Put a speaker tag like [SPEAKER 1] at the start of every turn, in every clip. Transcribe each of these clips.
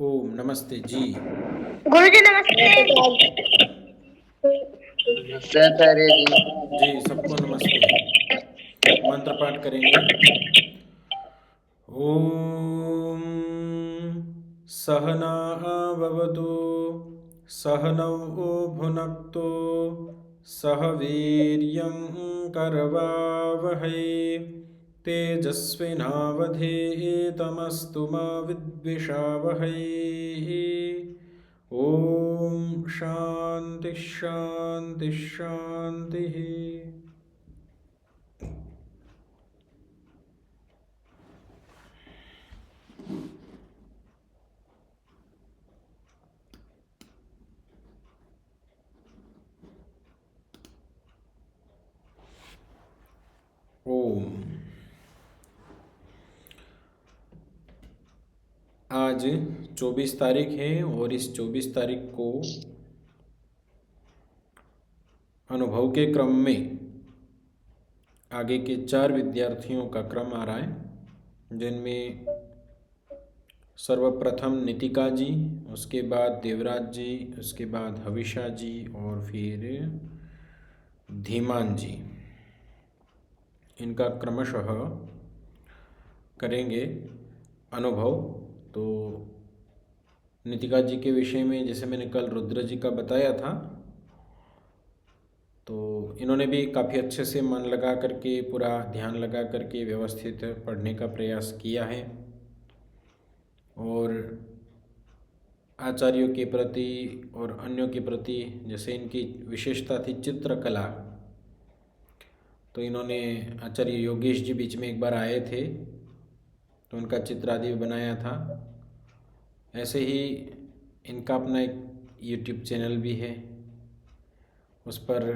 [SPEAKER 1] ओम नमस्ते जी।
[SPEAKER 2] गुरुजी नमस्ते।
[SPEAKER 3] नमस्ते आचार्य जी।
[SPEAKER 1] जी सबको नमस्ते। मंत्र पाठ करेंगे। ओम सहना भवतु सहनौ भुनक्तु सह वीर्यं करवावहै तेजस्विनावधीतमस्तु मा विद्विषावहै। ओम शांति शांति शांति। ओम। आज 24 तारीख है और इस 24 तारीख को अनुभव के क्रम में आगे के 4 विद्यार्थियों का क्रम आ रहा है, जिनमें सर्वप्रथम नितिका जी, उसके बाद देवराज जी, उसके बाद हविषा जी और फिर धीमान जी। इनका क्रमशः करेंगे अनुभव। तो नितिका जी के विषय में जैसे मैंने कल रुद्र जी का बताया था, तो इन्होंने भी काफ़ी अच्छे से मन लगा करके, पूरा ध्यान लगा करके व्यवस्थित पढ़ने का प्रयास किया है और आचार्यों के प्रति और अन्यों के प्रति, जैसे इनकी विशेषता थी चित्रकला, तो इन्होंने आचार्य योगेश जी बीच में एक बार आए थे तो उनका चित्र आदि बनाया था। ऐसे ही इनका अपना एक यूट्यूब चैनल भी है, उस पर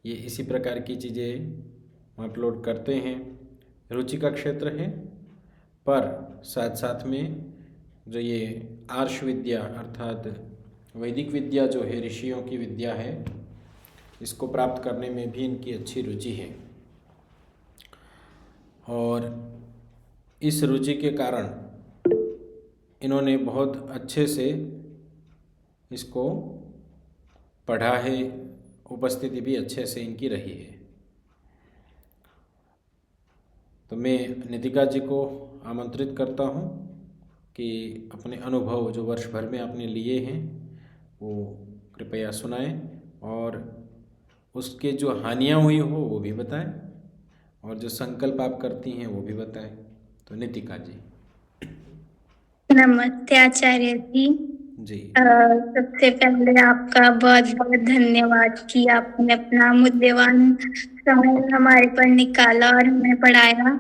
[SPEAKER 1] ये इसी प्रकार की चीज़ें अपलोड करते हैं। रुचि का क्षेत्र है, पर साथ साथ में जो ये आर्ष विद्या अर्थात वैदिक विद्या जो है, ऋषियों की विद्या है, इसको प्राप्त करने में भी इनकी अच्छी रुचि है और इस रुचि के कारण इन्होंने बहुत अच्छे से इसको पढ़ा है, उपस्थिति भी अच्छे से इनकी रही है। तो मैं नितिका जी को आमंत्रित करता हूँ कि अपने अनुभव जो वर्ष भर में आपने लिए हैं वो कृपया सुनाएं और उसके जो हानियाँ हुई हो वो भी बताएं और जो संकल्प आप करती हैं वो भी बताएं। तो नितिका जी।
[SPEAKER 2] नमस्ते आचार्य जी।
[SPEAKER 1] जी
[SPEAKER 2] सबसे पहले आपका बहुत बहुत धन्यवाद कि आपने अपना मूल्यवान समय हमारे पर निकाला और हमें पढ़ाया।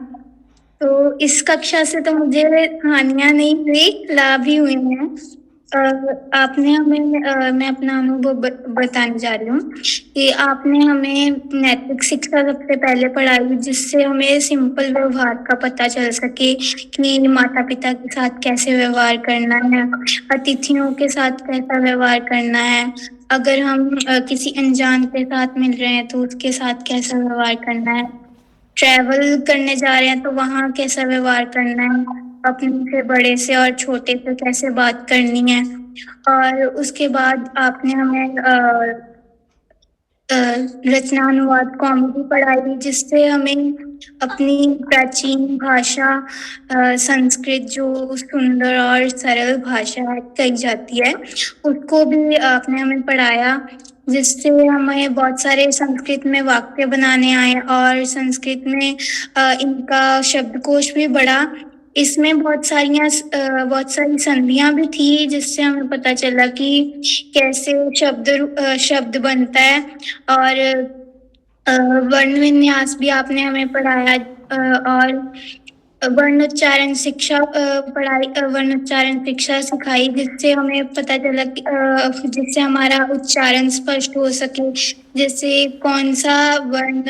[SPEAKER 2] तो इस कक्षा से तो मुझे हानियां नहीं हुई, लाभ ही हुए हैं। आपने हमें मैं अपना अनुभव बताने जा रही हूँ कि आपने हमें नैतिक शिक्षा सबसे पहले पढ़ाई, जिससे हमें सिंपल व्यवहार का पता चल सके कि माता पिता के साथ कैसे व्यवहार करना है, अतिथियों के साथ कैसा व्यवहार करना है, अगर हम किसी अनजान के साथ मिल रहे हैं तो उसके साथ कैसा व्यवहार करना है, ट्रैवल करने जा रहे हैं तो वहाँ कैसा व्यवहार करना है, अपने से बड़े से और छोटे से कैसे बात करनी है। और उसके बाद आपने हमें रचनानुवाद कॉमेडी पढ़ाई, जिससे हमें अपनी प्राचीन भाषा संस्कृत, जो सुंदर और सरल भाषा कही जाती है, उसको भी आपने हमें पढ़ाया, जिससे हमें बहुत सारे संस्कृत में वाक्य बनाने आए और संस्कृत में इनका शब्दकोश भी बढ़ा। इसमें बहुत सारी संधियां भी थी, जिससे हमें पता चला कि कैसे शब्द बनता है। और वर्ण विन्यास भी आपने हमें पढ़ाया और वर्णोच्चारण शिक्षा वर्णोच्चारण शिक्षा सिखाई, जिससे हमें पता चला कि जिससे हमारा उच्चारण स्पष्ट हो सके, जैसे कौन सा वर्ण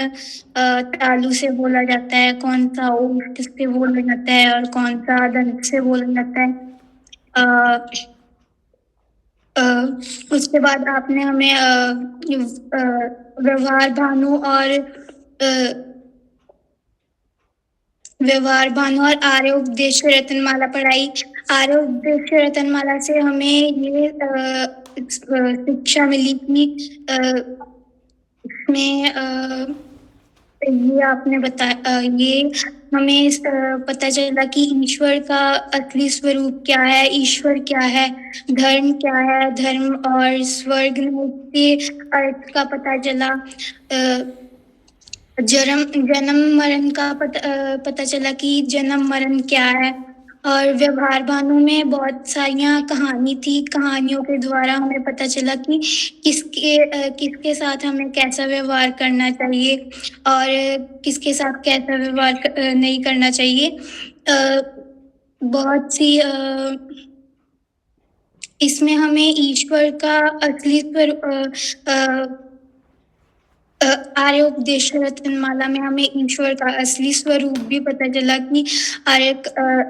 [SPEAKER 2] तालु से बोला जाता है, कौन सा ओष्ठ से बोला जाता है और कौन सा दंत से बोला जाता है। उसके बाद आपने हमें व्यवहार भानु और आर्य उपदेश रत्नमाला पढ़ाई। आर्य उपदेश रतनमाला से हमें ये शिक्षा मिली कि इसमें ये आपने बताया, ये हमें पता चला कि ईश्वर का असली स्वरूप क्या है, ईश्वर क्या है, धर्म क्या है, धर्म और स्वर्ग में के अर्थ का पता चला। जन्म मरण का पता चला कि जन्म मरण क्या है। और व्यवहार भानु में बहुत सारियां कहानी थी, कहानियों के द्वारा हमें पता चला कि किसके साथ हमें कैसा व्यवहार करना चाहिए और किसके साथ कैसा व्यवहार नहीं करना चाहिए। बहुत सी इसमें हमें ईश्वर का असली आर्य उपदेश रत्नमाला में हमें ईश्वर का असली स्वरूप भी पता चला कि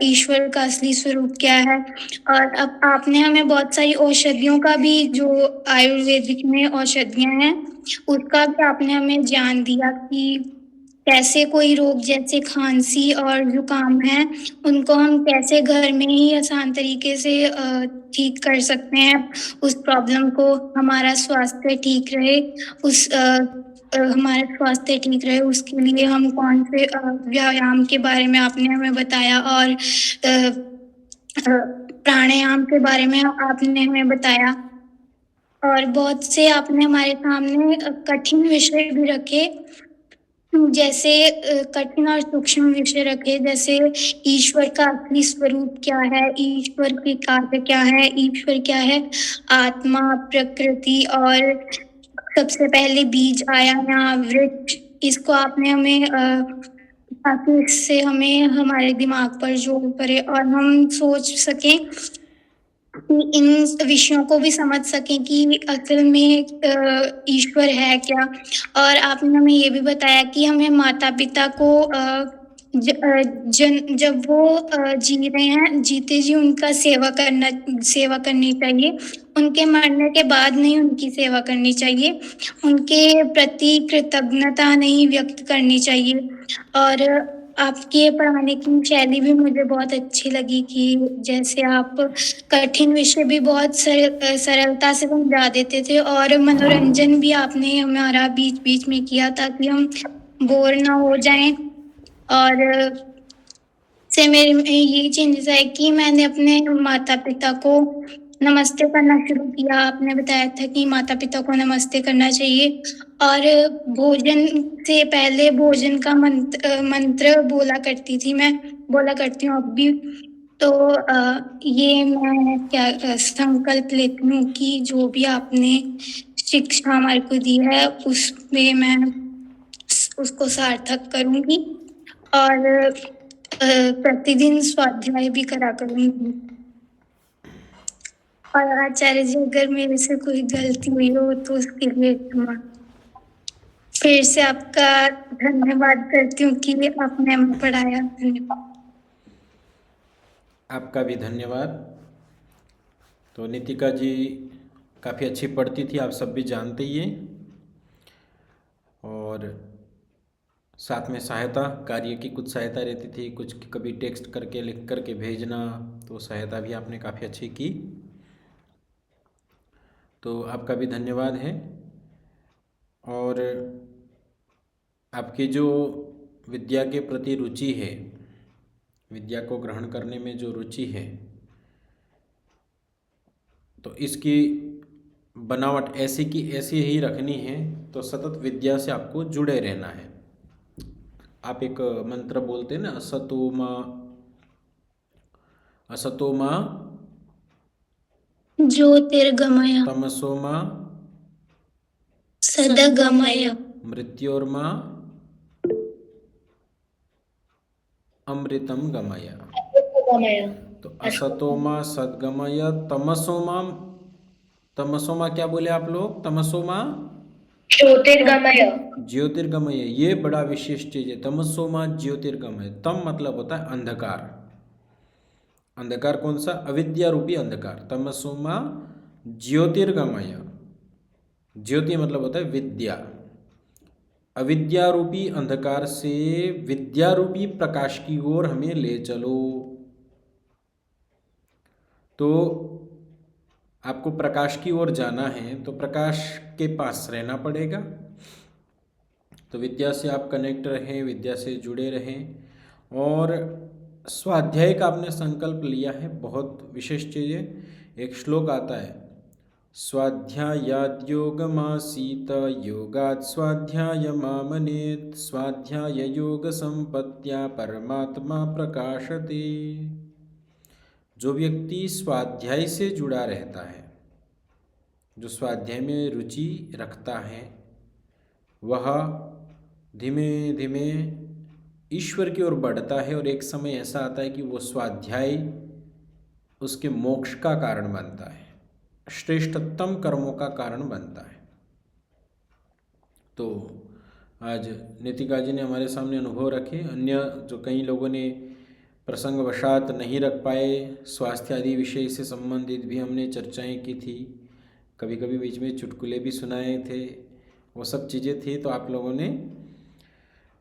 [SPEAKER 2] ईश्वर का असली स्वरूप क्या है। और अब आपने हमें बहुत सारी औषधियों का भी, जो आयुर्वेदिक में औषधियां हैं, उसका भी आपने हमें ज्ञान दिया कि कैसे कोई रोग जैसे खांसी और जुकाम है, उनको हम कैसे घर में ही आसान तरीके से ठीक कर सकते हैं। उस प्रॉब्लम को हमारा स्वास्थ्य ठीक रहे, हमारा स्वास्थ्य ठीक रहे उसके लिए हम कौन से व्यायाम के बारे में आपने हमें बताया और प्राणायाम के बारे में आपने हमें बताया। और बहुत से आपने हमारे सामने कठिन विषय भी रखे, जैसे कठिन और सूक्ष्म विषय रखे, जैसे ईश्वर का असली स्वरूप क्या है, ईश्वर के कार्य क्या है, ईश्वर क्या है, आत्मा, प्रकृति और सबसे पहले बीज आया या वृक्ष। इसको आपने हमें ताकि इससे हमें हमारे दिमाग पर जोर पड़े और हम सोच सकें कि इन विषयों को भी समझ सकें कि असल में ईश्वर है क्या। और आपने हमें ये भी बताया कि हमें माता पिता को जब वो जी रहे हैं, जीते जी उनका सेवा करनी चाहिए। उनके मरने के बाद नहीं उनकी सेवा करनी चाहिए, उनके प्रति कृतज्ञता नहीं व्यक्त करनी चाहिए। और आपके पढ़ाने की शैली भी मुझे बहुत अच्छी लगी कि जैसे आप कठिन विषय भी बहुत सरलता से समझा देते थे और मनोरंजन भी आपने हमारा बीच बीच में किया ताकि हम बोर ना हो जाएं। और से मेरे में ये चेंजेस आए कि मैंने अपने माता पिता को नमस्ते करना शुरू किया। आपने बताया था कि माता पिता को नमस्ते करना चाहिए और भोजन से पहले भोजन का मंत्र बोला करती थी मैं, बोला करती हूँ अब भी। तो ये मैं क्या संकल्प लेती हूँ कि जो भी आपने शिक्षा हमारे को दी है उसमें मैं उसको सार्थक करूँगी और प्रतिदिन स्वाध्याय भी करा करूँगी। और आचार्य जी, अगर मेरे से कोई गलती हुई हो तो उसके लिए क्षमा। फिर से आपका धन्यवाद करती हूँ कि आपने हमें पढ़ाया। धन्यवाद।
[SPEAKER 1] आपका भी धन्यवाद। तो नितिका जी काफ़ी अच्छी पढ़ती थी, आप सब भी जानते ही हैं। और साथ में सहायता कार्य की कुछ सहायता रहती थी, कुछ कभी टेक्स्ट करके लिख करके भेजना, तो सहायता भी आपने काफ़ी अच्छी की। तो आपका भी धन्यवाद है। और आपकी जो विद्या के प्रति रुचि है, विद्या को ग्रहण करने में जो रुचि है, तो इसकी बनावट ऐसी की ऐसी ही रखनी है। तो सतत विद्या से आपको जुड़े रहना है। आप एक मंत्र बोलते हैं ना, असतो मा
[SPEAKER 2] ज्योतिर्गमय
[SPEAKER 1] तमसो मा
[SPEAKER 2] सदगमय
[SPEAKER 1] मृत्योर्मा अमृतम गमय। तो असतो मा सद्गमय, तमसो मा क्या बोले आप लोग? तमसो मा
[SPEAKER 3] ज्योतिर्गमय।
[SPEAKER 1] ज्योतिर्गमय, ये बड़ा विशेष चीज है। तमसो मा ज्योतिर्गमय। तम मतलब होता है अंधकार। अंधकार कौन सा? अविद्या रूपी अंधकार। तमसो मा ज्योतिर्गमय। ज्योति मतलब होता है विद्या। अविद्या रूपी अंधकार से विद्या रूपी प्रकाश की ओर हमें ले चलो। तो आपको प्रकाश की ओर जाना है तो प्रकाश के पास रहना पड़ेगा। तो विद्या से आप कनेक्ट रहें, विद्या से जुड़े रहें। और स्वाध्याय का आपने संकल्प लिया है, बहुत विशेष चीज़ है। एक श्लोक आता है, स्वाध्यायाद् योगमासीत योगात् स्वाध्यायमामनेत् स्वाध्याय योग संपत्त्या परमात्मा प्रकाशते। जो व्यक्ति स्वाध्याय से जुड़ा रहता है, जो स्वाध्याय में रुचि रखता है, वह धीमे धीमे ईश्वर की ओर बढ़ता है। और एक समय ऐसा आता है कि वो स्वाध्याय उसके मोक्ष का कारण बनता है, श्रेष्ठतम कर्मों का कारण बनता है। तो आज नितिका जी ने हमारे सामने अनुभव रखे। अन्य जो कई लोगों ने प्रसंगवशात नहीं रख पाए, स्वास्थ्य आदि विषय से संबंधित भी हमने चर्चाएं की थी, कभी कभी बीच में चुटकुले भी सुनाए थे, वो सब चीज़ें थी। तो आप लोगों ने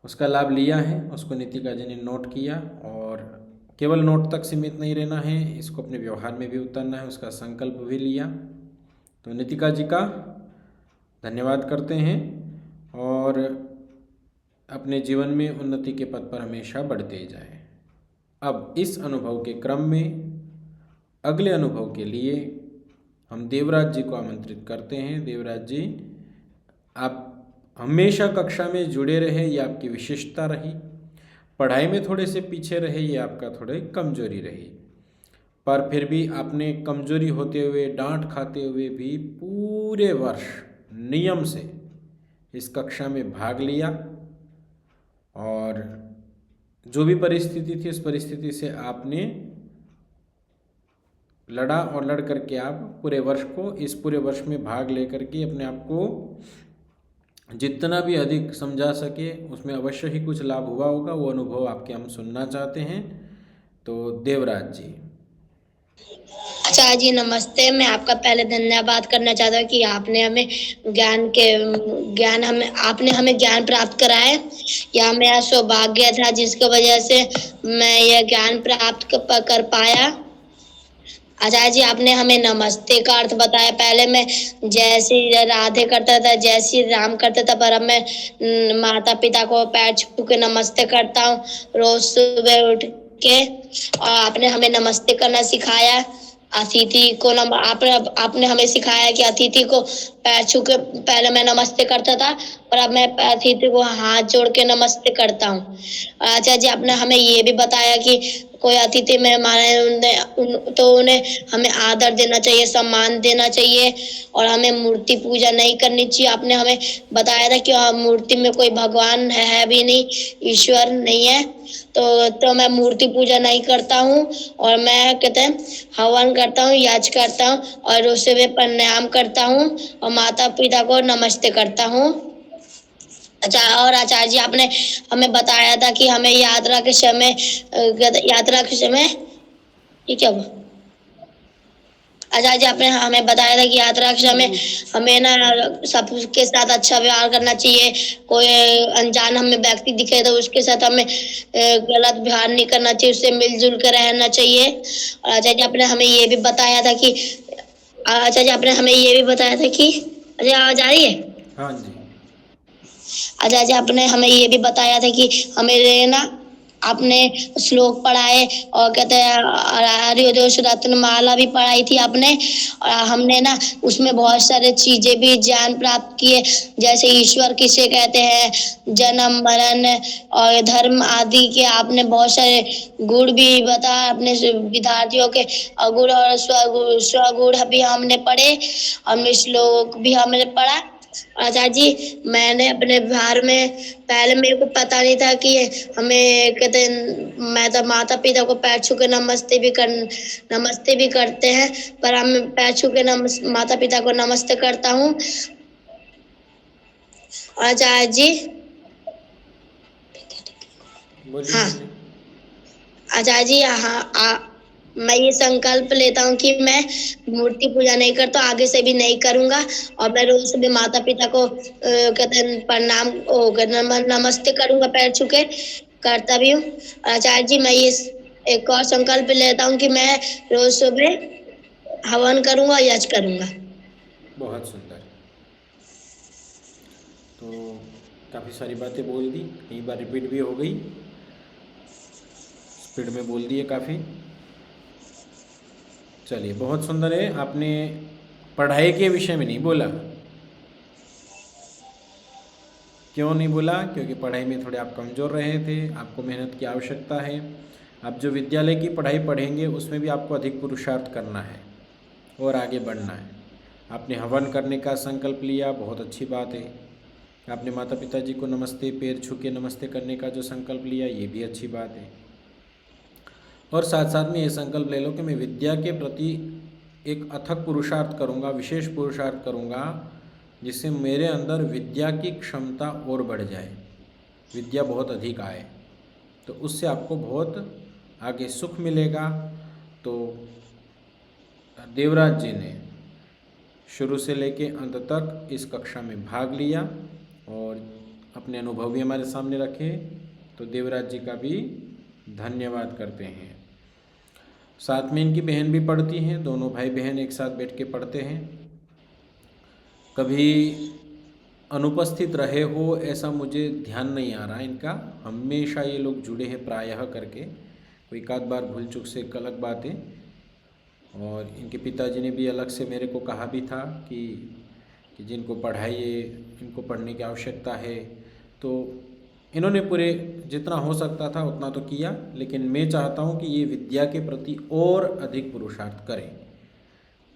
[SPEAKER 1] उसका लाभ लिया है, उसको नितिका जी ने नोट किया। और केवल नोट तक सीमित नहीं रहना है, इसको अपने व्यवहार में भी उतारना है, उसका संकल्प भी लिया। तो नितिका जी का धन्यवाद करते हैं और अपने जीवन में उन्नति के पथ पर हमेशा बढ़ते जाएं। अब इस अनुभव के क्रम में अगले अनुभव के लिए हम देवराज जी को आमंत्रित करते हैं। देवराज जी, आप हमेशा कक्षा में जुड़े रहे, ये आपकी विशेषता रही। पढ़ाई में थोड़े से पीछे रहे, ये आपका थोड़ी कमजोरी रही, पर फिर भी आपने कमजोरी होते हुए, डांट खाते हुए भी पूरे वर्ष नियम से इस कक्षा में भाग लिया। और जो भी परिस्थिति थी, उस परिस्थिति से आपने लड़ा और लड़ करके आप पूरे वर्ष को, इस पूरे वर्ष में भाग लेकर के अपने आप को जितना भी अधिक समझा सके, उसमें अवश्य ही कुछ लाभ हुआ होगा। वो अनुभव आपके हम सुनना चाहते हैं। तो देवराज जी।
[SPEAKER 3] आचार्य जी नमस्ते। मैं आपका पहले धन्यवाद करना चाहता हूँ कि आपने हमें आपने हमें ज्ञान प्राप्त कराया। यह मेरा सौभाग्य था जिसकी वजह से मैं यह ज्ञान प्राप्त कर पाया। आचार्य जी, आपने हमें नमस्ते का अर्थ बताया। पहले मैं जय श्री राधे करता था, जय श्री राम करता था, पर अब मैं माता पिता को पैर छू के नमस्ते करता हूँ रोज सुबह उठ के। और आपने हमें नमस्ते करना सिखाया। अतिथि को आपने हमें सिखाया कि अतिथि को पैर छू के, पहले मैं नमस्ते करता था और अब मैं अतिथि को हाथ जोड़ के नमस्ते करता हूँ। आचार्य जी, आपने हमें ये भी बताया कि कोई अतिथि मेहमान है तो उन्हें हमें आदर देना चाहिए, सम्मान देना चाहिए और हमें मूर्ति पूजा नहीं करनी चाहिए। आपने हमें बताया था कि मूर्ति में कोई भगवान है भी नहीं, ईश्वर नहीं है। तो मैं मूर्ति पूजा नहीं करता हूँ और मैं कहते हैं हवन करता हूँ, याच करता हूँ और उससे भी प्रणाम करता हूँ और माता पिता को नमस्ते करता हूँ। अच्छा, और आचार्य जी, आपने हमें बताया था कि हमें यात्रा के समय ये क्या हुआ? आचार्य जी, आपने हमें बताया था कि यात्रा के समय हमें ना सबके साथ अच्छा व्यवहार करना चाहिए। कोई अनजान हमें व्यक्ति दिखे तो उसके साथ हमें गलत व्यवहार नहीं करना चाहिए, उससे मिलजुल कर रहना चाहिए। और आचार्य जी, आपने हमें ये भी बताया था कि अच्छा, आवाज आ रही है?
[SPEAKER 1] हाँ जी।
[SPEAKER 3] आचार्य जी, आपने हमें ये भी बताया था कि हमें ना आपने श्लोक पढ़ाए और कहते हैं रत्न माला भी पढ़ाई थी आपने। और हमने ना उसमें बहुत सारे चीजें भी ज्ञान प्राप्त किए, जैसे ईश्वर किसे कहते हैं, जन्म मरण और धर्म आदि के आपने बहुत सारे गुण भी बताया अपने विद्यार्थियों के। अगुण और स्वगुण भी हमने पढ़े, हमने श्लोक भी हमने पढ़ा। आचार्य जी, मैंने अपने व्यवहार में पहले मेरे को पता नहीं था कि हमें कहते हैं, मैं तो माता पिता को पैर छू के नमस्ते भी करते हैं, पर हम पैर छू के माता पिता को नमस्ते करता हूँ। आचार्य जी, हाँ आचार्य जी, मैं ये संकल्प लेता हूँ कि मैं मूर्ति पूजा नहीं करता, आगे से भी नहीं करूंगा और मैं रोज भी माता पिता को कहते हैं प्रणाम नमस्ते करूंगा, पैर छू के करता भी हूँ। आचार्य जी, मैं ये एक और संकल्प लेता हूँ कि मैं रोज सुबह हवन करूंगा, यज्ञ करूंगा।
[SPEAKER 1] बहुत सुंदर। तो काफ़ी सारी बातें बोल दी, कई बार रिपीट भी हो गई, स्पीड में बोल दिए काफ़ी। चलिए, बहुत सुंदर है। आपने पढ़ाई के विषय में नहीं बोला। क्यों नहीं बोला? क्योंकि पढ़ाई में थोड़े आप कमज़ोर रहे थे, आपको मेहनत की आवश्यकता है। आप जो विद्यालय की पढ़ाई पढ़ेंगे उसमें भी आपको अधिक पुरुषार्थ करना है और आगे बढ़ना है। आपने हवन करने का संकल्प लिया, बहुत अच्छी बात है। आपने माता पिता जी को नमस्ते, पैर छू के नमस्ते करने का जो संकल्प लिया, ये भी अच्छी बात है। और साथ साथ में ये संकल्प ले लो कि मैं विद्या के प्रति एक अथक पुरुषार्थ करूँगा, विशेष पुरुषार्थ करूँगा, जिससे मेरे अंदर विद्या की क्षमता और बढ़ जाए, विद्या बहुत अधिक आए, तो उससे आपको बहुत आगे सुख मिलेगा। तो देवराज जी ने शुरू से लेके अंत तक इस कक्षा में भाग लिया और अपने अनुभव भी हमारे सामने रखे, तो देवराज जी का भी धन्यवाद करते हैं। साथ में इनकी बहन भी पढ़ती हैं, दोनों भाई बहन एक साथ बैठ के पढ़ते हैं। कभी अनुपस्थित रहे हो ऐसा मुझे ध्यान नहीं आ रहा इनका, हमेशा ये लोग जुड़े हैं प्रायः करके, कोई एक आध बार भूल चूक से एक अलग बात है। और इनके पिताजी ने भी अलग से मेरे को कहा भी था कि जिनको पढ़ाइए, इनको पढ़ने की आवश्यकता है। तो इन्होंने पूरे जितना हो सकता था उतना तो किया, लेकिन मैं चाहता हूँ कि ये विद्या के प्रति और अधिक पुरुषार्थ करें।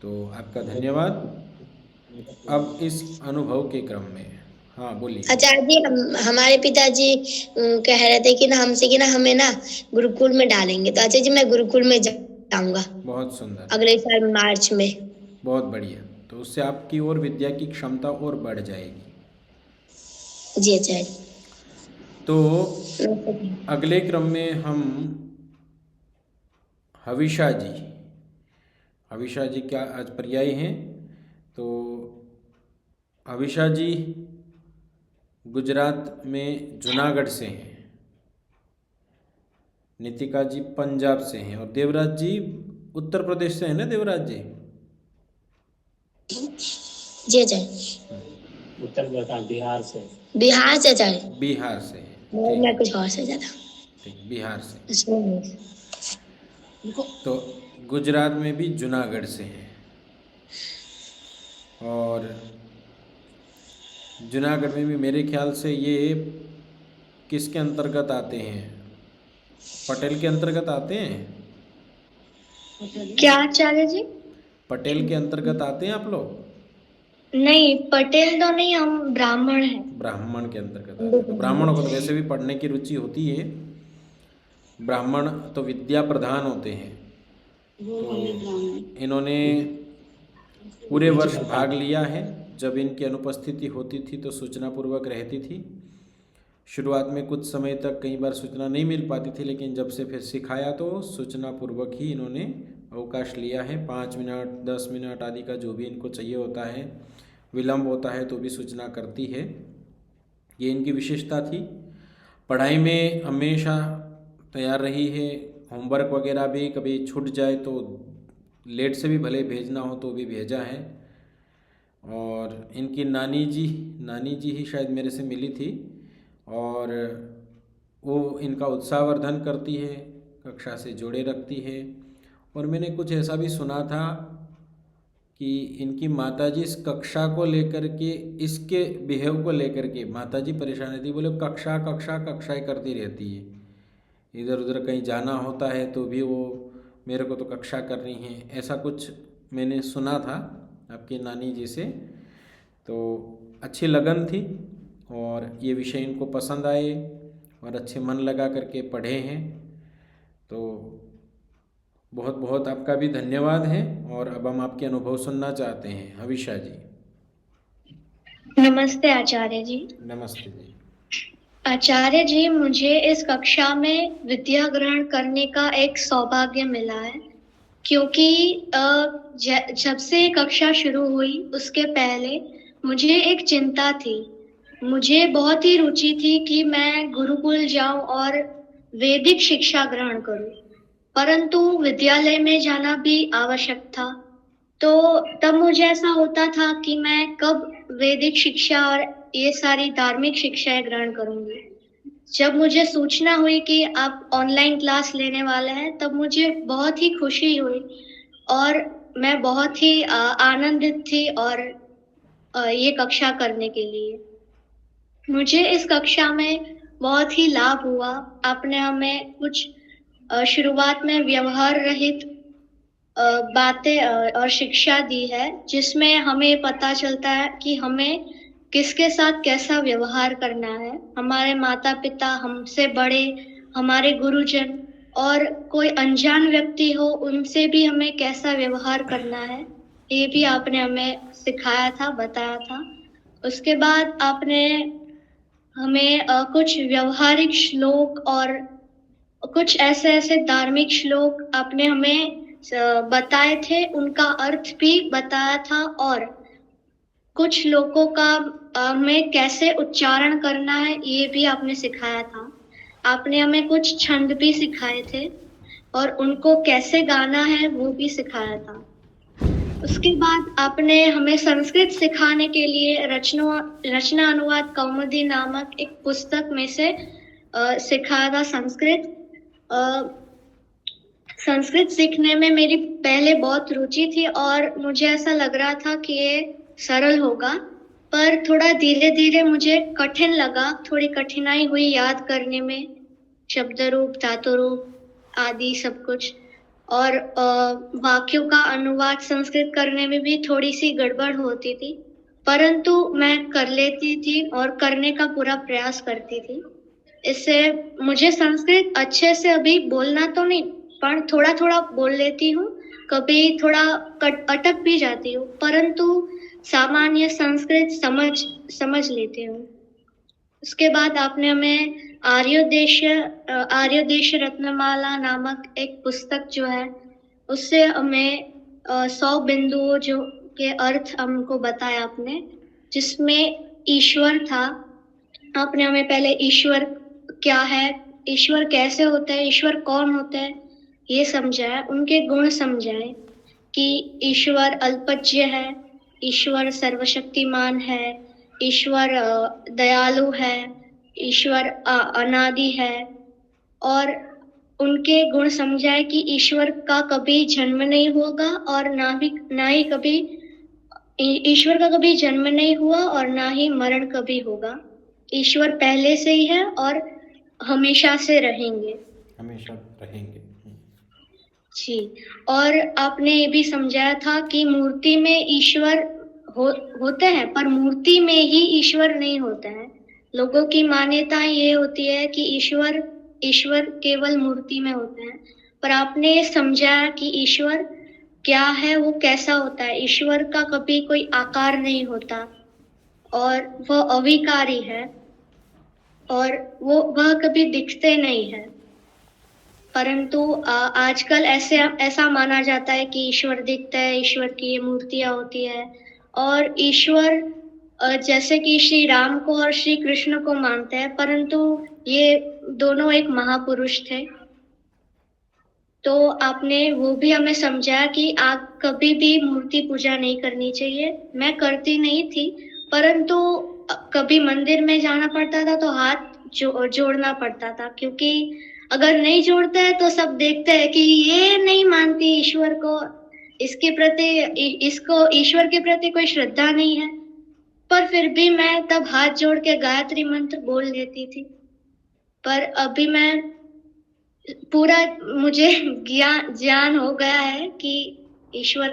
[SPEAKER 1] तो आपका धन्यवाद। अब इस अनुभव के क्रम में, हाँ बोलिए।
[SPEAKER 3] आचार्य जी, हमारे पिताजी कह रहे थे कि ना हमसे कि ना हमें ना गुरुकुल में डालेंगे, तो आचार्य जी मैं गुरुकुल में जाऊंगा
[SPEAKER 1] बहुत सुंदर,
[SPEAKER 3] अगले साल मार्च में।
[SPEAKER 1] बहुत बढ़िया। तो उससे आपकी और विद्या की क्षमता और बढ़ जाएगी।
[SPEAKER 3] जी आचार्य।
[SPEAKER 1] तो अगले क्रम में हम हविषा जी क्या आज पर्यायी हैं। तो हविषा जी गुजरात में जूनागढ़ से हैं, नितिका जी पंजाब से हैं और देवराज जी उत्तर प्रदेश से हैं ना देवराज जी?
[SPEAKER 3] जी आचार्य।
[SPEAKER 4] उत्तर प्रदेश, बिहार से।
[SPEAKER 3] बिहार से आचार्य।
[SPEAKER 1] बिहार से हैं,
[SPEAKER 3] मैं कुछ और से ज्यादा।
[SPEAKER 1] ठीक, बिहार से।
[SPEAKER 3] अच्छा।
[SPEAKER 1] तो गुजरात में भी जूनागढ़ से हैं और जूनागढ़ में भी मेरे ख्याल से ये किसके अंतर्गत आते हैं? पटेल के अंतर्गत आते हैं?
[SPEAKER 2] क्या आचार्य जी?
[SPEAKER 1] पटेल के अंतर्गत आते हैं आप लोग?
[SPEAKER 2] नहीं, पटेल तो नहीं, हम ब्राह्मण हैं।
[SPEAKER 1] ब्राह्मण के अंतर्गत आते हैं। तो ब्राह्मणों को तो वैसे भी पढ़ने की रुचि होती है, ब्राह्मण तो विद्या प्रधान होते हैं। तो इन्होंने पूरे वर्ष भाग लिया है। जब इनकी अनुपस्थिति होती थी तो सूचना पूर्वक रहती थी। शुरुआत में कुछ समय तक कई बार सूचना नहीं मिल पाती थी, लेकिन जब से फिर सिखाया तो सूचना पूर्वक ही इन्होंने अवकाश लिया है। 5 मिनट 10 मिनट आदि का जो भी इनको चाहिए होता है, विलम्ब होता है तो भी सूचना करती है। ये इनकी विशेषता थी। पढ़ाई में हमेशा तैयार रही है। होमवर्क वगैरह भी कभी छूट जाए तो लेट से भी भले भेजना हो तो भी भेजा है। और इनकी नानी जी ही शायद मेरे से मिली थी और वो इनका उत्साहवर्धन करती है, कक्षा से जोड़े रखती है। और मैंने कुछ ऐसा भी सुना था कि इनकी माताजी इस कक्षा को लेकर के, इसके बिहेव को लेकर के माताजी परेशान रहती, बोले कक्षाएँ करती रहती है। इधर उधर कहीं जाना होता है तो भी वो मेरे को तो कक्षा करनी है, ऐसा कुछ मैंने सुना था आपकी नानी जी से। तो अच्छी लगन थी और ये विषय इनको पसंद आए और अच्छे मन लगा करके पढ़े हैं। तो बहुत बहुत आपका भी धन्यवाद है। और अब हम आपके अनुभव सुनना चाहते हैं। हविषा जी।
[SPEAKER 2] नमस्ते आचार्य जी।
[SPEAKER 1] नमस्ते जी।
[SPEAKER 2] आचार्य जी, मुझे इस कक्षा में विद्या ग्रहण करने का एक सौभाग्य मिला है, क्योंकि जब से कक्षा शुरू हुई उसके पहले मुझे एक चिंता थी। मुझे बहुत ही रुचि थी कि मैं गुरुकुल जाऊं और वैदिक शिक्षा ग्रहण करूं, परंतु विद्यालय में जाना भी आवश्यक था
[SPEAKER 5] तो तब मुझे ऐसा होता था कि मैं कब वैदिक शिक्षा और ये सारी धार्मिक शिक्षाएं ग्रहण करूंगी। जब मुझे सूचना हुई कि आप ऑनलाइन क्लास लेने वाले हैं, तब मुझे बहुत ही खुशी हुई और मैं बहुत ही आनंदित थी और ये कक्षा करने के लिए। मुझे इस कक्षा में बहुत ही लाभ हुआ। आपने हमें कुछ शुरुआत में व्यवहार रहित बातें और शिक्षा दी है, जिसमें हमें पता चलता है कि हमें किसके साथ कैसा व्यवहार करना है। हमारे माता पिता, हमसे बड़े, हमारे गुरुजन और कोई अनजान व्यक्ति हो, उनसे भी हमें कैसा व्यवहार करना है, ये भी आपने हमें सिखाया था, बताया था। उसके बाद आपने हमें कुछ व्यवहारिक श्लोक और कुछ ऐसे ऐसे धार्मिक श्लोक आपने हमें बताए थे, उनका अर्थ भी बताया था और कुछ श्लोकों का हमें कैसे उच्चारण करना है ये भी आपने सिखाया था। आपने हमें कुछ छंद भी सिखाए थे और उनको कैसे गाना है वो भी सिखाया था। उसके बाद आपने हमें संस्कृत सिखाने के लिए रचना अनुवाद कौमुदी नामक एक पुस्तक में से सिखाया था संस्कृत। संस्कृत सीखने में मेरी पहले बहुत रुचि थी और मुझे ऐसा लग रहा था कि ये सरल होगा, पर थोड़ा धीरे धीरे मुझे कठिन लगा, थोड़ी कठिनाई हुई याद करने में, शब्द रूप, धातु रूप आदि सब कुछ। और वाक्यों का अनुवाद संस्कृत करने में भी थोड़ी सी गड़बड़ होती थी, परंतु मैं कर लेती थी और करने का पूरा प्रयास करती थी। इससे मुझे संस्कृत अच्छे से अभी बोलना तो नहीं, पर थोड़ा थोड़ा बोल लेती हूँ, कभी थोड़ा अटक भी जाती हूँ, परंतु सामान्य संस्कृत समझ लेती हूँ। उसके बाद आपने हमें आर्योदेश रत्नमाला नामक एक पुस्तक जो है, उससे हमें 100 बिंदुओं जो के अर्थ हमको बताया आपने, जिसमें ईश्वर था। आपने हमें पहले ईश्वर क्या है, ईश्वर कैसे होता है, ईश्वर कौन होता है, ये समझाया, उनके गुण समझाए कि ईश्वर अल्पज्य है, ईश्वर सर्वशक्तिमान है, ईश्वर दयालु है, ईश्वर अनादि है। और उनके गुण समझाए कि ईश्वर का कभी जन्म नहीं होगा और ना ही कभी ईश्वर का कभी जन्म नहीं हुआ और ना ही मरण कभी होगा। ईश्वर पहले से ही है और हमेशा से रहेंगे।
[SPEAKER 1] हमेशा रहेंगे।
[SPEAKER 5] जी, और आपने ये भी समझाया था कि मूर्ति में ईश्वर होते हैं, पर मूर्ति में ही ईश्वर नहीं होता है। लोगों की मान्यता ये होती है कि ईश्वर केवल मूर्ति में होते हैं, पर आपने ये समझाया कि ईश्वर क्या है, वो कैसा होता है। ईश्वर का कभी कोई आकार नहीं होता और वह अविकारी है और वह कभी दिखते नहीं है। परंतु आजकल ऐसा माना जाता है कि ईश्वर दिखता है, ईश्वर की ये मूर्तियां होती है और ईश्वर जैसे कि श्री राम को और श्री कृष्ण को मानते हैं, परंतु ये दोनों एक महापुरुष थे। तो आपने वो भी हमें समझाया कि आप कभी भी मूर्ति पूजा नहीं करनी चाहिए। मैं करती नहीं थी, परंतु कभी मंदिर में जाना पड़ता था तो हाथ जोड़ना पड़ता था, क्योंकि अगर नहीं जोड़ते हैं तो सब देखते हैं कि ये नहीं मानती ईश्वर को, इसके प्रति इसको ईश्वर के प्रति कोई श्रद्धा नहीं है। पर फिर भी मैं तब हाथ जोड़ के गायत्री मंत्र बोल लेती थी। पर अभी मैं पूरा मुझे ज्ञान हो गया है कि ईश्वर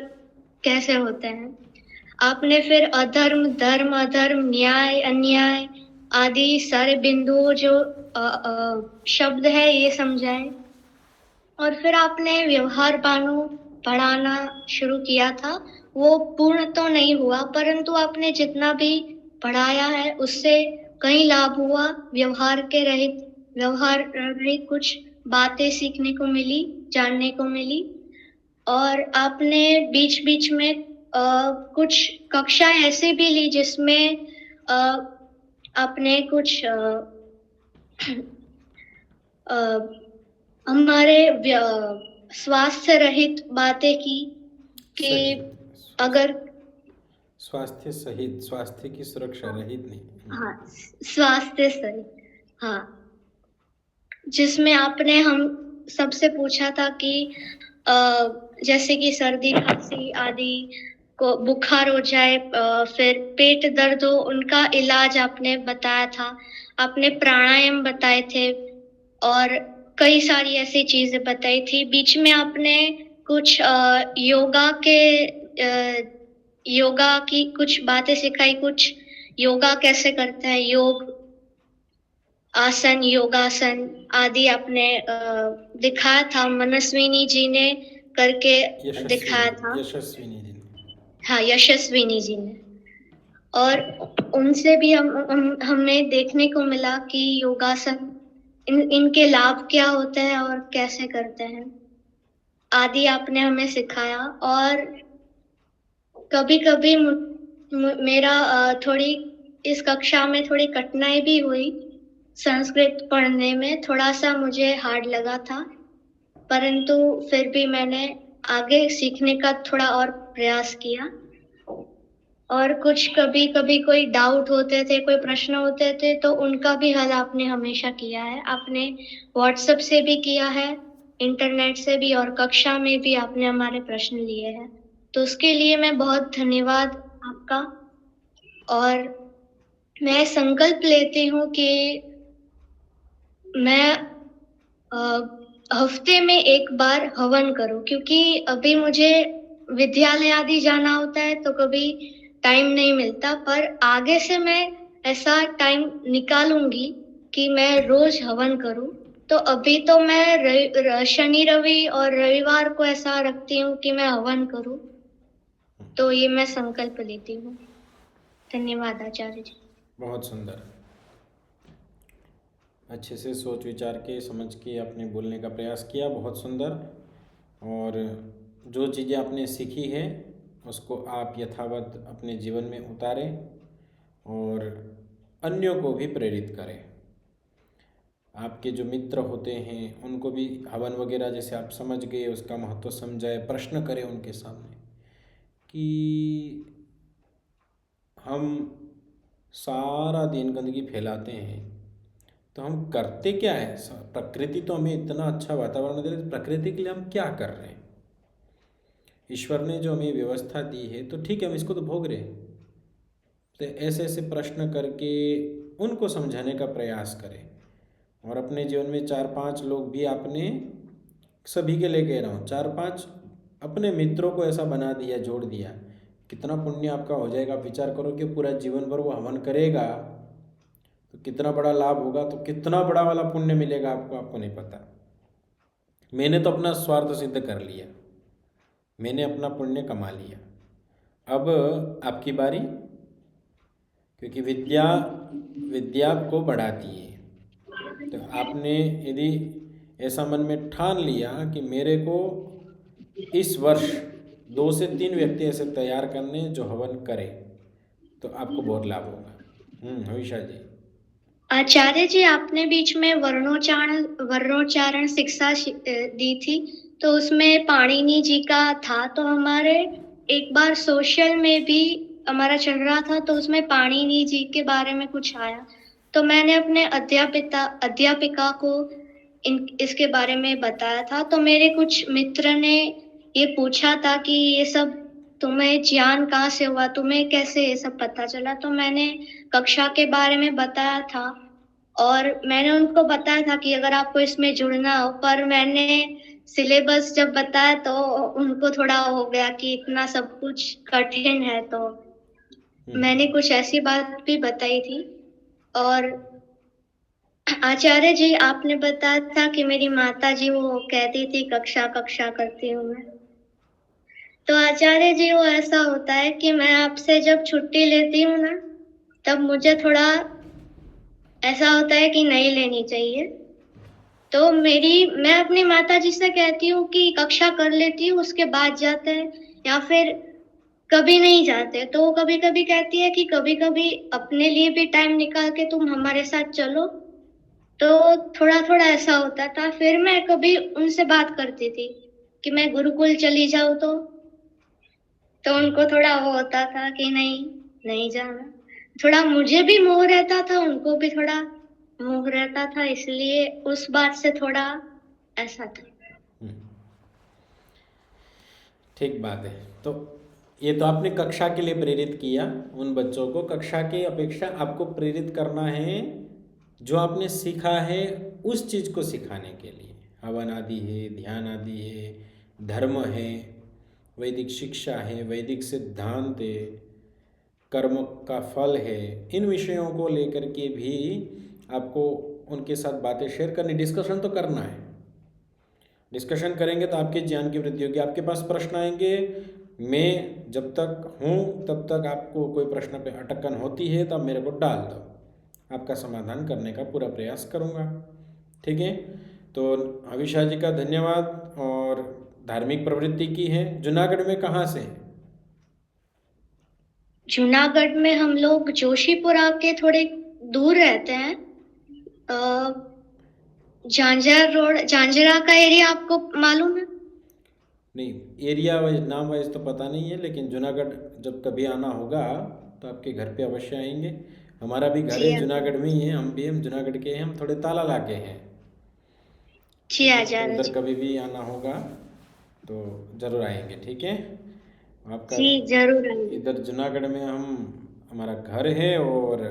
[SPEAKER 5] कैसे होते हैं। आपने फिर अधर्म, धर्म, अधर्म, न्याय, अन्याय आदि सारे बिंदुओं जो शब्द है ये समझाए। और फिर आपने व्यवहार बानु पढ़ाना शुरू किया था। वो पूर्ण तो नहीं हुआ, परंतु आपने जितना भी पढ़ाया है उससे कई लाभ हुआ। व्यवहार रहित कुछ बातें सीखने को मिली, जानने को मिली। और आपने बीच बीच में कुछ कक्षाएं ऐसे भी ली जिसमें आपने कुछ हमारे स्वास्थ्य रहित बातें की कि अगर
[SPEAKER 1] स्वास्थ्य सहित, स्वास्थ्य की सुरक्षा रहित नहीं।
[SPEAKER 5] हाँ, स्वास्थ्य सही, हाँ, जिसमें आपने हम सबसे पूछा था कि जैसे कि सर्दी खांसी आदि को बुखार हो जाए, फिर पेट दर्द हो, उनका इलाज आपने बताया था, आपने प्राणायाम बताए थे और कई सारी ऐसी चीजें बताई थी। बीच में आपने कुछ योगा की कुछ बातें सिखाई, कुछ योगा कैसे करते हैं, योग आसन, योगासन आदि आपने दिखाया था। मनस्विनी जी ने करके दिखाया था।
[SPEAKER 1] यशस्विनी जी ने।
[SPEAKER 5] हाँ, यशस्विनी जी ने। और उनसे भी हमें देखने को मिला कि योगासन इनके लाभ क्या होते हैं और कैसे करते हैं आदि आपने हमें सिखाया। और कभी कभी मेरा थोड़ी इस कक्षा में थोड़ी कठिनाई भी हुई, संस्कृत पढ़ने में थोड़ा सा मुझे हार्ड लगा था, परंतु फिर भी मैंने आगे सीखने का थोड़ा और प्रयास किया। और कुछ कभी कभी कोई डाउट होते थे, कोई प्रश्न होते थे, तो उनका भी हल आपने हमेशा किया है। आपने व्हाट्सएप से भी किया है, इंटरनेट से भी, और कक्षा में भी आपने हमारे प्रश्न लिए हैं, तो उसके लिए मैं बहुत धन्यवाद आपका। और मैं संकल्प लेती हूँ कि मैं हफ्ते में एक बार हवन करूं, क्योंकि अभी मुझे विद्यालय आदि जाना होता है तो कभी टाइम नहीं मिलता, पर आगे से मैं ऐसा टाइम निकालूंगी कि मैं रोज हवन करूं। तो अभी तो मैं शनि रवि और रविवार को ऐसा रखती हूँ कि मैं हवन करूं, तो ये मैं संकल्प लेती हूँ। धन्यवाद आचार्य जी।
[SPEAKER 1] बहुत सुंदर, अच्छे से सोच विचार के समझ के आपने बोलने का प्रयास किया, बहुत सुंदर। और जो चीज़ें आपने सीखी है उसको आप यथावत अपने जीवन में उतारें और अन्यों को भी प्रेरित करें। आपके जो मित्र होते हैं उनको भी हवन वगैरह जैसे आप समझ गए, उसका महत्व समझाए, प्रश्न करें उनके सामने कि हम सारा दिन गंदगी फैलाते हैं तो हम करते क्या है। प्रकृति तो हमें इतना अच्छा वातावरण दे रही है, प्रकृति के लिए हम क्या कर रहे हैं। ईश्वर ने जो हमें व्यवस्था दी है तो ठीक है, हम इसको तो भोग रहे हैं। तो ऐसे ऐसे प्रश्न करके उनको समझाने का प्रयास करें। और अपने जीवन में 4-5 लोग भी आपने, सभी के लिए कह रहा हूँ, 4-5 अपने मित्रों को ऐसा बना दिया, जोड़ दिया, कितना पुण्य आपका हो जाएगा। आप विचार करो कि पूरा जीवन भर वो हवन करेगा तो कितना बड़ा लाभ होगा, तो कितना बड़ा वाला पुण्य मिलेगा आपको, आपको नहीं पता। मैंने तो अपना स्वार्थ सिद्ध कर लिया, मैंने अपना पुण्य कमा लिया। अब आपकी बारी, क्योंकि विद्या को बढ़ाती है। तो आपने यदि ऐसा मन में ठान लिया कि मेरे को इस वर्ष 2 से 3 व्यक्ति ऐसे तैयार करने जो हवन करे, तो आपको बहुत लाभ होगा। हमेशा जी।
[SPEAKER 5] आचार्य जी, आपने बीच में वर्णोच्चारण शिक्षा दी थी, तो उसमें पाणिनि जी का था। तो हमारे एक बार सोशल में भी हमारा चल रहा था, तो उसमें पाणिनि जी के बारे में कुछ आया, तो मैंने अपने अध्यापिका को इसके बारे में बताया था। तो मेरे कुछ मित्र ने ये पूछा था कि ये सब तुम्हें ज्ञान कहाँ से हुआ, तुम्हें कैसे ये सब पता चला। तो मैंने कक्षा के बारे में बताया था और मैंने उनको बताया था कि अगर आपको इसमें जुड़ना हो, पर मैंने सिलेबस जब बताया तो उनको थोड़ा हो गया कि इतना सब कुछ कठिन है, तो मैंने कुछ ऐसी बात भी बताई थी। और आचार्य जी, आपने बताया था कि मेरी माता जी वो कहती थी कक्षा कक्षा करती हूँ मैं। तो आचार्य जी, वो ऐसा होता है कि मैं आपसे जब छुट्टी लेती हूँ ना, तब मुझे थोड़ा ऐसा होता है कि नहीं लेनी चाहिए। तो मैं अपनी माता जी से कहती हूँ कि कक्षा कर लेती हूँ, उसके बाद जाते हैं, या फिर कभी नहीं जाते। तो वो कभी कभी कहती है कि कभी कभी अपने लिए भी टाइम निकाल के तुम हमारे साथ चलो। तो थोड़ा थोड़ा ऐसा होता था। फिर मैं कभी उनसे बात करती थी कि मैं गुरुकुल चली जाऊँ, तो तो उनको थोड़ा वो होता था कि नहीं जाना। थोड़ा मुझे भी मोह रहता था, उनको भी थोड़ा मोह रहता था, इसलिए उस बात से थोड़ा ऐसा था।
[SPEAKER 1] ठीक बात है। तो ये तो आपने कक्षा के लिए प्रेरित किया उन बच्चों को। कक्षा की अपेक्षा आपको प्रेरित करना है जो आपने सीखा है उस चीज़ को सिखाने के लिए। हवन आदि है, ध्यान आदि है, धर्म है, वैदिक शिक्षा है, वैदिक सिद्धांत है, कर्म का फल है। इन विषयों को लेकर के भी आपको उनके साथ बातें शेयर करनी, डिस्कशन तो करना है। डिस्कशन करेंगे तो आपके ज्ञान की वृद्धि होगी। आपके पास प्रश्न आएंगे, मैं जब तक हूँ तब तक आपको कोई प्रश्न पे अटकन होती है तो आप मेरे को डाल दो, आपका समाधान करने का पूरा प्रयास करूँगा। ठीक है। तो अविशा जी का धन्यवाद। और धार्मिक प्रवृत्ति की है। जूनागढ़ में कहाँ से?
[SPEAKER 5] जूनागढ़ में हम लोग जोशीपुरा के थोड़े दूर रहते हैं। झांझर रोड, झांझरा का एरिया आपको मालूम है?
[SPEAKER 1] नहीं, एरिया वाइज नाम वाइज तो पता नहीं है, लेकिन जूनागढ़ जब कभी आना होगा तो आपके घर पे अवश्य आएंगे। हमारा भी घर है जूनागढ़ में ही है, हम जूनागढ़ के हैं, हम थोड़े ताला लाके हैं।
[SPEAKER 5] जी आचार्य
[SPEAKER 1] उधर
[SPEAKER 5] जी।
[SPEAKER 1] कभी भी आना होगा तो जरूर आएंगे। ठीक है। आपका
[SPEAKER 5] जी जरूर आएंगे।
[SPEAKER 1] इधर जूनागढ़ में हमारा घर है। और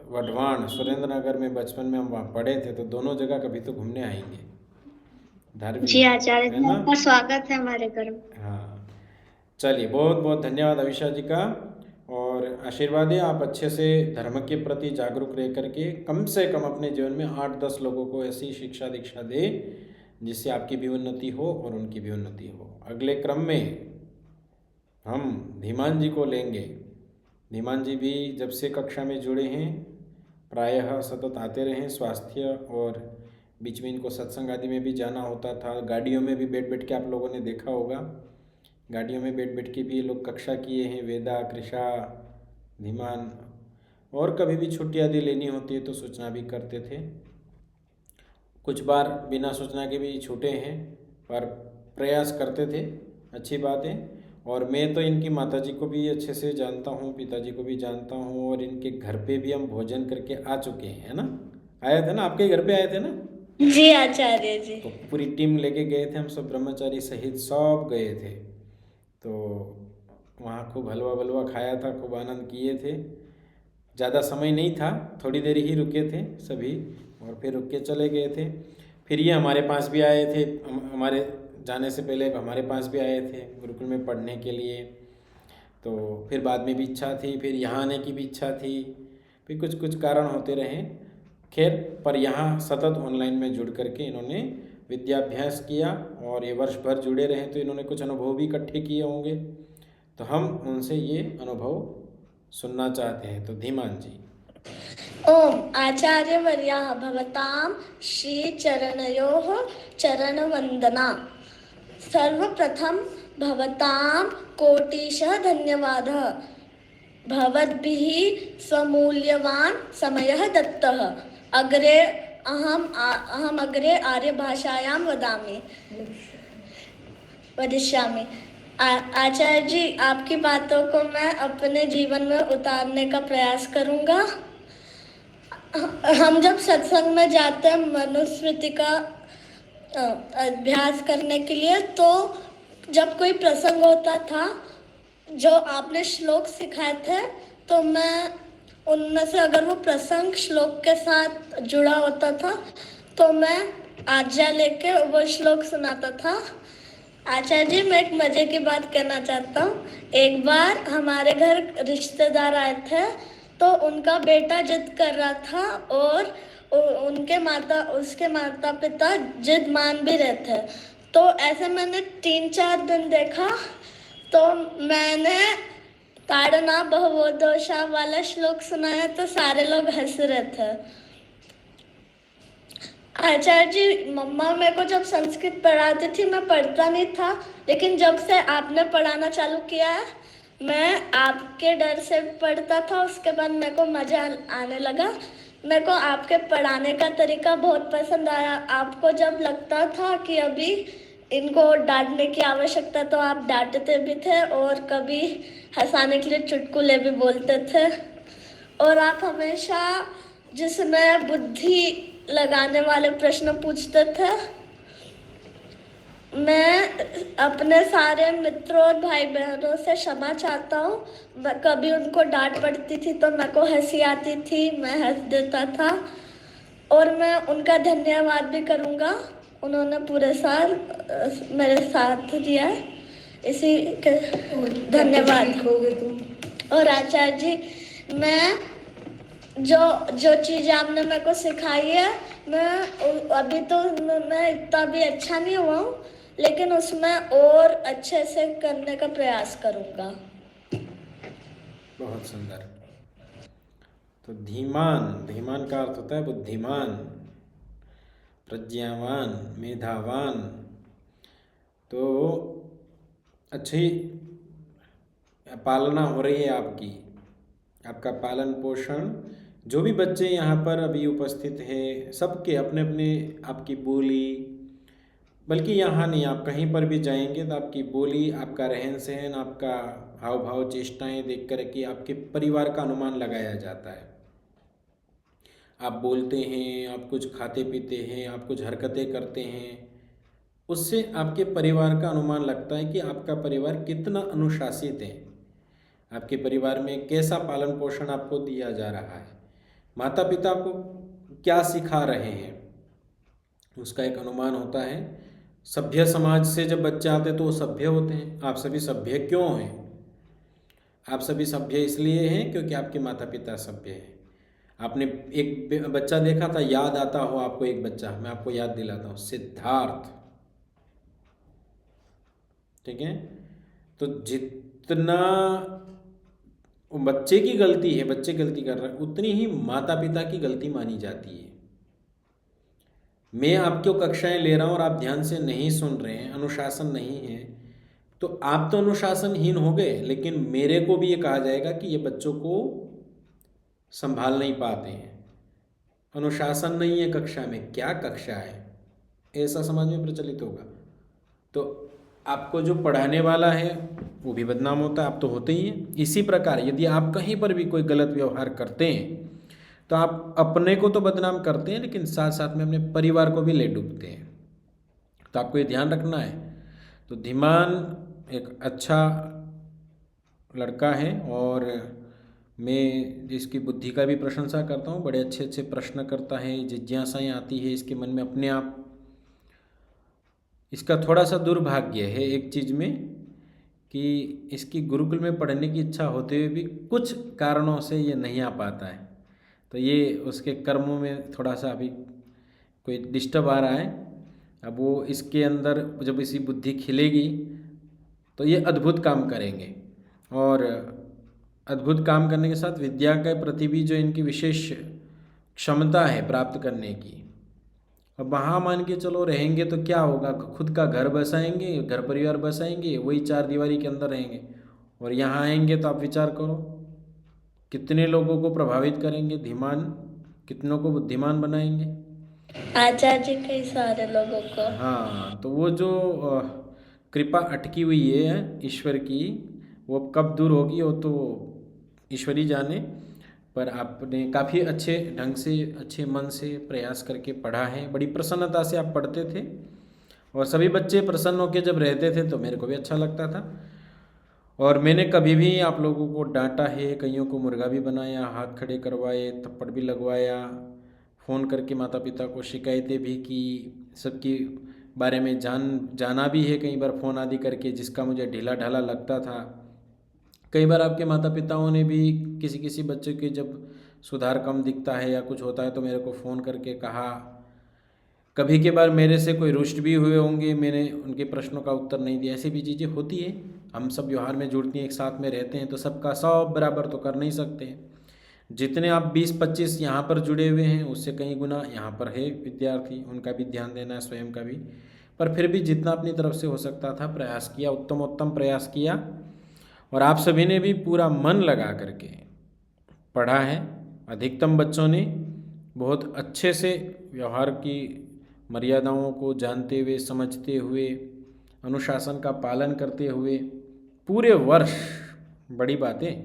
[SPEAKER 1] वढवाण सुरेंद्र नगर में बचपन में हम वहाँ पढ़े थे, तो दोनों जगह कभी तो घूमने आएंगे। धार्मिक
[SPEAKER 5] जी आचार्य
[SPEAKER 1] है
[SPEAKER 5] जी,
[SPEAKER 1] ना?
[SPEAKER 5] आपका स्वागत है हमारे घर में।
[SPEAKER 1] हाँ, चलिए, बहुत बहुत धन्यवाद अविशा जी का। और आशीर्वाद है आप अच्छे से धर्म के प्रति जागरूक रह करके कम से कम अपने जीवन में 8-10 लोगों को ऐसी शिक्षा दीक्षा दे जिससे आपकी भी उन्नति हो और उनकी भी उन्नति हो। अगले क्रम में हम धीमान जी को लेंगे। धीमान जी भी जब से कक्षा में जुड़े हैं प्रायः सतत आते रहे। स्वास्थ्य और बीच में इनको सत्संग आदि में भी जाना होता था। गाड़ियों में भी बैठ बैठ के आप लोगों ने देखा होगा, गाड़ियों में बैठ बैठ के भी ये लोग कक्षा किए हैं। वेदा, कृषा, धीमान, और कभी भी छुट्टी आदि लेनी होती है तो सूचना भी करते थे। कुछ बार बिना सूचना के भी छूटे हैं, पर प्रयास करते थे, अच्छी बात है। और मैं तो इनकी माताजी को भी अच्छे से जानता हूँ, पिताजी को भी जानता हूँ, और इनके घर पे भी हम भोजन करके आ चुके हैं, है ना? आए थे ना, आपके घर पे आए थे ना?
[SPEAKER 6] जी आचार्य जी।
[SPEAKER 1] तो पूरी टीम लेके गए थे, हम सब ब्रह्मचारी सहित सब गए थे। तो वहाँ खूब हलवा वलवा खाया था, खूब आनंद किए थे। ज़्यादा समय नहीं था, थोड़ी देर ही रुके थे सभी, और फिर रुक के चले गए थे। फिर ये हमारे पास भी आए थे, हमारे जाने से पहले हमारे पास भी आए थे गुरुकुल में पढ़ने के लिए। तो फिर बाद में भी इच्छा थी, फिर यहाँ आने की भी इच्छा थी, फिर कुछ कुछ कारण होते रहे। खैर, पर यहाँ सतत ऑनलाइन में जुड़ करके इन्होंने विद्याभ्यास किया, और ये वर्ष भर जुड़े रहे तो इन्होंने कुछ अनुभव भी इकट्ठे किए होंगे। तो हम उनसे ये अनुभव सुनना चाहते हैं। तो धीमान जी।
[SPEAKER 6] ओम आचार्यवर्याः भवतां श्रीचरणयोः चरणवन्दना। सर्वप्रथम भवतां कोटिशः धन्यवादः। भवद्भिः स्वमूल्यवान् समयः दत्तः। अहम् अग्रे आर्यभाषायां वदिष्यामि। आचार्य जी, आपकी बातों को मैं अपने जीवन में उतारने का प्रयास करूँगा। हम जब सत्संग में जाते हैं मनुस्मृति का अभ्यास करने के लिए, तो जब कोई प्रसंग होता था जो आपने श्लोक सिखाए थे, तो मैं उनमें से अगर वो प्रसंग श्लोक के साथ जुड़ा होता था तो मैं आज्ञा लेके वो श्लोक सुनाता था। आचार्य जी, मैं एक मजे की बात कहना चाहता हूँ। एक बार हमारे घर रिश्तेदार आए थे, तो उनका बेटा जिद कर रहा था और उसके माता पिता जिद मान भी रहे थे। तो ऐसे मैंने 3-4 दिन देखा, तो मैंने ताड़ना बहवो दोषा वाला श्लोक सुनाया तो सारे लोग हंस रहे थे। आचार्य जी, मम्मा मेरे को जब संस्कृत पढ़ाती थी, मैं पढ़ता नहीं था, लेकिन जब से आपने पढ़ाना चालू किया है, मैं आपके डर से पढ़ता था, उसके बाद मेरे को मजा आने लगा। मेरे को आपके पढ़ाने का तरीका बहुत पसंद आया। आपको जब लगता था कि अभी इनको डांटने की आवश्यकता तो आप डांटते भी थे और कभी हंसाने के लिए चुटकुले भी बोलते थे, और आप हमेशा जिसमें बुद्धि लगाने वाले प्रश्न पूछते थे। मैं अपने सारे मित्रों और भाई बहनों से क्षमा चाहता हूँ। कभी उनको डांट पड़ती थी तो मेरे को हंसी आती थी, मैं हंस देता था, और मैं उनका धन्यवाद भी करूँगा। उन्होंने पूरे साल मेरे साथ दिया, इसी के धन्यवाद। और आचार्य जी, मैं जो चीज़ आपने मेरे को सिखाई है, मैं अभी तो मैं इतना भी अच्छा नहीं हुआ हूँ, लेकिन उसमें और अच्छे से करने का प्रयास करूँगा।
[SPEAKER 1] बहुत सुंदर। तो धीमान, धीमान का अर्थ होता है बुद्धिमान, प्रज्ञावान, मेधावान। तो अच्छी पालना हो रही है आपकी, आपका पालन पोषण। जो भी बच्चे यहाँ पर अभी उपस्थित हैं, सबके अपने अपने आपकी बोली, बल्कि यहाँ नहीं, आप कहीं पर भी जाएंगे तो आपकी बोली, आपका रहन सहन, आपका हाव भाव, चेष्टाएं देख कर के आपके परिवार का अनुमान लगाया जाता है। आप बोलते हैं, आप कुछ खाते पीते हैं, आप कुछ हरकतें करते हैं, उससे आपके परिवार का अनुमान लगता है कि आपका परिवार कितना अनुशासित है, आपके परिवार में कैसा पालन पोषण आपको दिया जा रहा है, माता पिता को क्या सिखा रहे हैं, उसका एक अनुमान होता है। सभ्य समाज से जब बच्चे आते हैं तो वो सभ्य होते हैं। आप सभी सभ्य क्यों हैं? आप सभी सभ्य इसलिए हैं क्योंकि आपके माता पिता सभ्य हैं। आपने एक बच्चा देखा था, याद आता हो आपको एक बच्चा, मैं आपको याद दिलाता हूँ, सिद्धार्थ। ठीक है, तो जितना बच्चे की गलती है, बच्चे गलती कर रहे हैं, उतनी ही माता पिता की गलती मानी जाती है। मैं आपको कक्षाएं ले रहा हूँ और आप ध्यान से नहीं सुन रहे हैं, अनुशासन नहीं है, तो आप तो अनुशासनहीन हो गए, लेकिन मेरे को भी ये कहा जाएगा कि ये बच्चों को संभाल नहीं पाते हैं। अनुशासन नहीं है कक्षा में, क्या कक्षा है, ऐसा समाज में प्रचलित होगा। तो आपको जो पढ़ाने वाला है वो भी बदनाम होता है, आप तो होते ही हैं। इसी प्रकार यदि आप कहीं पर भी कोई गलत व्यवहार करते हैं तो आप अपने को तो बदनाम करते हैं, लेकिन साथ साथ में अपने परिवार को भी ले डूबते हैं। तो आपको ये ध्यान रखना है। तो धीमान एक अच्छा लड़का है और मैं इसकी बुद्धि का भी प्रशंसा करता हूँ। बड़े अच्छे अच्छे प्रश्न करता है, जिज्ञासाएँ आती है इसके मन में अपने आप। इसका थोड़ा सा दुर्भाग्य है एक चीज़ में कि इसकी गुरुकुल में पढ़ने की इच्छा होते हुए भी कुछ कारणों से ये नहीं आ पाता है। तो ये उसके कर्मों में थोड़ा सा अभी कोई डिस्टर्ब आ रहा है। अब वो इसके अंदर जब इसी बुद्धि खिलेगी तो ये अद्भुत काम करेंगे, और अद्भुत काम करने के साथ विद्या के प्रति भी जो इनकी विशेष क्षमता है प्राप्त करने की। अब वहाँ मान के चलो रहेंगे तो क्या होगा, खुद का घर बसाएंगे, घर परिवार बसाएंगे, वही चार दीवारी के अंदर रहेंगे। और यहाँ आएंगे तो आप विचार करो कितने लोगों को प्रभावित करेंगे, धीमान कितनों को बुद्धिमान बनाएंगे,
[SPEAKER 6] आचार्य जी कई सारे लोगों को।
[SPEAKER 1] हाँ, तो वो जो कृपा अटकी हुई है ईश्वर की, वो कब दूर होगी वो तो ईश्वर ही जाने। पर आपने काफ़ी अच्छे ढंग से, अच्छे मन से प्रयास करके पढ़ा है, बड़ी प्रसन्नता से आप पढ़ते थे, और सभी बच्चे प्रसन्न होकर जब रहते थे तो मेरे को भी अच्छा लगता था। और मैंने कभी भी आप लोगों को डांटा है, कईयों को मुर्गा भी बनाया, हाथ खड़े करवाए, थप्पड़ भी लगवाया, फ़ोन करके माता पिता को शिकायतें भी की, सबकी बारे में जाना भी है कई बार फ़ोन आदि करके, जिसका मुझे ढीला ढाला लगता था। कई बार आपके माता पिताओं ने भी किसी किसी बच्चे के जब सुधार कम दिखता है या कुछ होता है तो मेरे को फ़ोन करके कहा। कभी के बार मेरे से कोई रुष्ट भी हुए होंगे, मैंने उनके प्रश्नों का उत्तर नहीं दिया, ऐसी भी चीज़ें होती है। हम सब व्यवहार में जुड़ती हैं, एक साथ में रहते हैं, तो सबका सब बराबर तो कर नहीं सकते हैं। जितने आप 20-25 यहाँ पर जुड़े हुए हैं उससे कई गुना यहाँ पर है विद्यार्थी, उनका भी ध्यान देना है, स्वयं का भी। पर फिर भी जितना अपनी तरफ से हो सकता था प्रयास किया, उत्तम प्रयास किया, और आप सभी ने भी पूरा मन लगा करके पढ़ा है। अधिकतम बच्चों ने बहुत अच्छे से व्यवहार की मर्यादाओं को जानते हुए, समझते हुए अनुशासन का पालन करते हुए पूरे वर्ष, बड़ी बात है,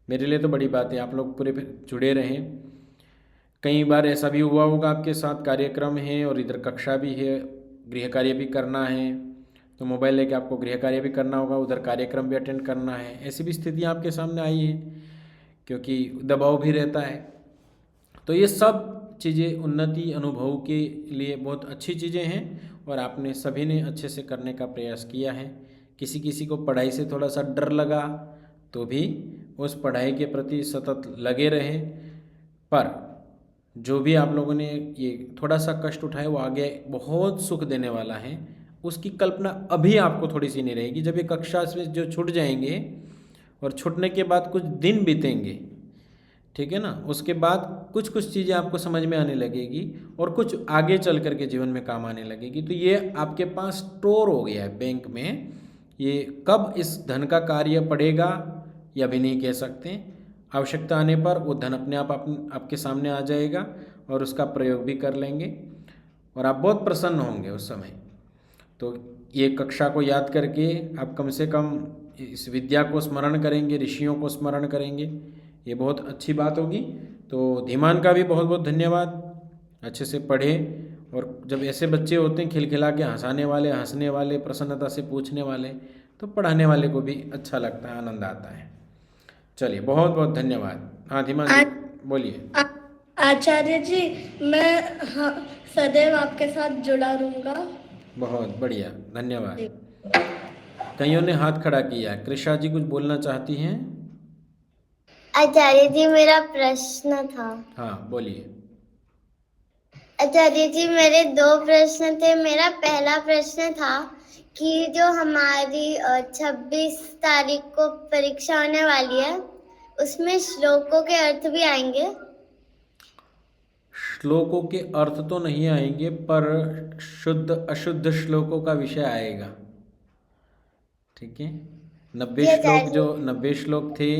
[SPEAKER 1] मेरे लिए तो बड़ी बात है, आप लोग पूरे जुड़े रहें। कई बार ऐसा भी हुआ होगा आपके साथ, कार्यक्रम है और इधर कक्षा भी है, गृह कार्य भी करना है, तो मोबाइल लेके आपको गृह कार्य भी करना होगा, उधर कार्यक्रम भी अटेंड करना है। ऐसी भी स्थितियाँ आपके सामने आई है, क्योंकि दबाव भी रहता है। तो ये सब चीज़ें उन्नति अनुभव के लिए बहुत अच्छी चीज़ें हैं और आपने सभी ने अच्छे से करने का प्रयास किया है। किसी किसी को पढ़ाई से थोड़ा सा डर लगा तो भी उस पढ़ाई के प्रति सतत लगे रहे, पर जो भी आप लोगों ने ये थोड़ा सा कष्ट उठाया वो आगे बहुत सुख देने वाला है। उसकी कल्पना अभी आपको थोड़ी सी नहीं रहेगी। जब ये कक्षा से जो छूट जाएंगे और छूटने के बाद कुछ दिन बीतेंगे, ठीक है ना, उसके बाद कुछ कुछ चीज़ें आपको समझ में आने लगेगी और कुछ आगे चल कर के जीवन में काम आने लगेगी। तो ये आपके पास स्टोर हो गया है बैंक में। ये कब इस धन का कार्य पड़ेगा ये अभी नहीं कह सकते। आवश्यकता आने पर वो धन अपने आप आपके सामने आ जाएगा और उसका प्रयोग भी कर लेंगे और आप बहुत प्रसन्न होंगे उस समय। तो ये कक्षा को याद करके आप कम से कम इस विद्या को स्मरण करेंगे, ऋषियों को स्मरण करेंगे, ये बहुत अच्छी बात होगी। तो धीमान का भी बहुत बहुत धन्यवाद। अच्छे से पढ़े और जब ऐसे बच्चे होते हैं खिलखिला के हंसाने वाले, प्रसन्नता से पूछने वाले, तो पढ़ाने वाले को भी अच्छा लगता है, आनंद आता है। चलिए, बहुत बहुत धन्यवाद। हाँ धीमान जी बोलिए।
[SPEAKER 6] आचार्य जी, मैं सदैव आपके साथ जुड़ा रहूँगा।
[SPEAKER 1] बहुत बढ़िया, धन्यवाद। कईयों ने हाथ खड़ा किया। कृषा जी कुछ बोलना चाहती हैं?
[SPEAKER 7] आचार्य जी, मेरा प्रश्न था।
[SPEAKER 1] हाँ बोलिए।
[SPEAKER 7] आचार्य जी, मेरे 2 प्रश्न थे। मेरा पहला प्रश्न था कि जो हमारी 26 तारीख को परीक्षा होने वाली है, उसमें श्लोकों के अर्थ भी आएंगे?
[SPEAKER 1] श्लोकों के अर्थ तो नहीं आएंगे, पर शुद्ध अशुद्ध श्लोकों का विषय आएगा। ठीक है, 90 श्लोक थे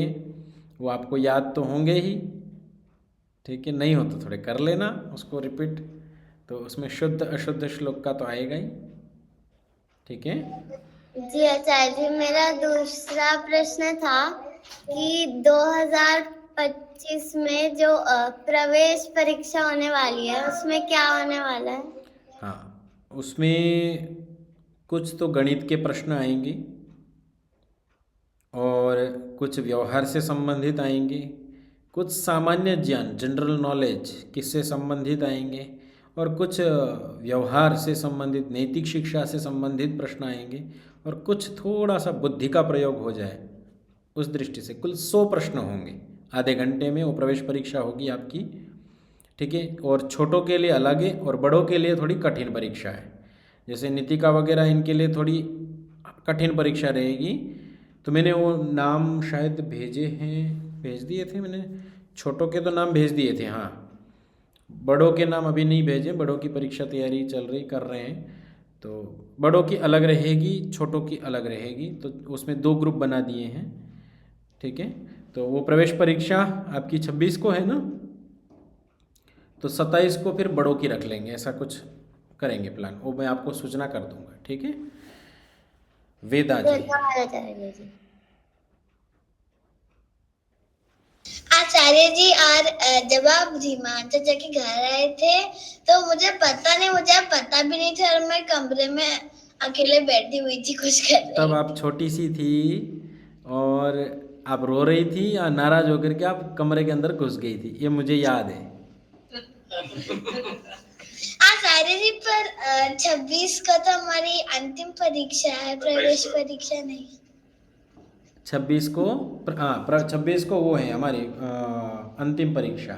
[SPEAKER 1] वो आपको याद तो होंगे ही। ठीक है, नहीं हो तो थोड़े कर लेना उसको रिपीट, तो उसमें शुद्ध अशुद्ध श्लोक का तो आएगा ही। ठीक है
[SPEAKER 7] जी आचार्य जी, मेरा दूसरा प्रश्न था कि 2025 में जो प्रवेश परीक्षा होने वाली है उसमें क्या होने वाला है?
[SPEAKER 1] हाँ, उसमें कुछ तो गणित के प्रश्न आएंगे और कुछ व्यवहार से संबंधित आएंगे, कुछ सामान्य ज्ञान जनरल नॉलेज किससे संबंधित आएंगे और कुछ व्यवहार से संबंधित नैतिक शिक्षा से संबंधित प्रश्न आएंगे और कुछ थोड़ा सा बुद्धि का प्रयोग हो जाए उस दृष्टि से कुल 100 प्रश्न होंगे। आधे घंटे में वो प्रवेश परीक्षा होगी आपकी। ठीक है, और छोटों के लिए अलग है और बड़ों के लिए थोड़ी कठिन परीक्षा है। जैसे नीतिका वगैरह इनके लिए थोड़ी कठिन परीक्षा रहेगी। तो मैंने वो नाम शायद भेज दिए थे मैंने। छोटों के तो नाम भेज दिए थे, हाँ, बड़ों के नाम अभी नहीं भेजे। बड़ों की परीक्षा तैयारी कर रहे हैं, तो बड़ों की अलग रहेगी, छोटों की अलग रहेगी। तो उसमें 2 ग्रुप बना दिए हैं। ठीक है, तो वो प्रवेश परीक्षा आपकी 26 को है ना, तो 27 को फिर बड़ों की रख लेंगे, ऐसा कुछ करेंगे प्लान। वो मैं आपको सूचना कर दूंगा। ठीक है, वेदा जी।
[SPEAKER 7] आचार्य जी, और जब आप धीमान चाचा के घर आए थे तो मुझे पता भी नहीं था और मैं कमरे में अकेले बैठी हुई थी कुछ कर रही।
[SPEAKER 1] तब आप छोटी सी थी और आप रो रही थी या नाराज होकर के आप कमरे के अंदर घुस गई थी, ये मुझे याद है।
[SPEAKER 7] आचार्य जी, पर 26 का तो हमारी अंतिम परीक्षा है, प्रवेश परीक्षा नहीं।
[SPEAKER 1] 26 को, हाँ 26 को वो है हमारी अंतिम परीक्षा।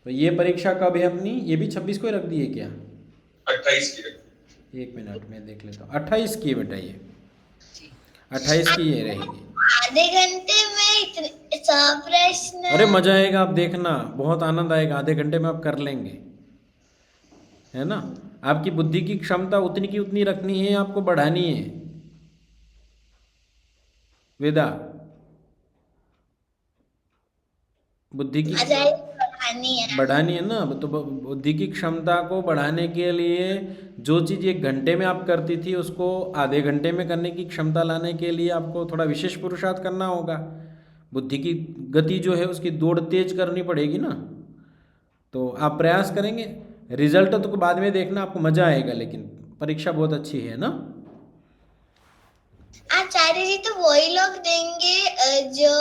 [SPEAKER 1] तो ये परीक्षा कब है अपनी? ये भी 26 को ही रख दी है क्या?
[SPEAKER 8] 28 की।
[SPEAKER 1] 1 मिनट में देख लेता हूँ। 28 की है बेटा, ये 28 की ये रहेगी।
[SPEAKER 7] आधे घंटे में इतने 100 प्रश्न।
[SPEAKER 1] अरे मजा आएगा, आप देखना, बहुत आनंद आएगा। आधे घंटे में आप कर लेंगे, है ना। आपकी बुद्धि की क्षमता उतनी की उतनी रखनी है, आपको बढ़ानी है। वेदा, बुद्धि की बढ़ानी है ना। तो बुद्धि की क्षमता को बढ़ाने के लिए जो चीज़ 1 घंटे में आप करती थी उसको आधे घंटे में करने की क्षमता लाने के लिए आपको थोड़ा विशेष पुरुषार्थ करना होगा। बुद्धि की गति जो है उसकी दौड़ तेज करनी पड़ेगी ना। तो आप प्रयास करेंगे, रिजल्ट तो बाद में देखना, आपको मज़ा आएगा, लेकिन परीक्षा बहुत अच्छी है ना।
[SPEAKER 7] आचार्य जी तो वही लोग देंगे जो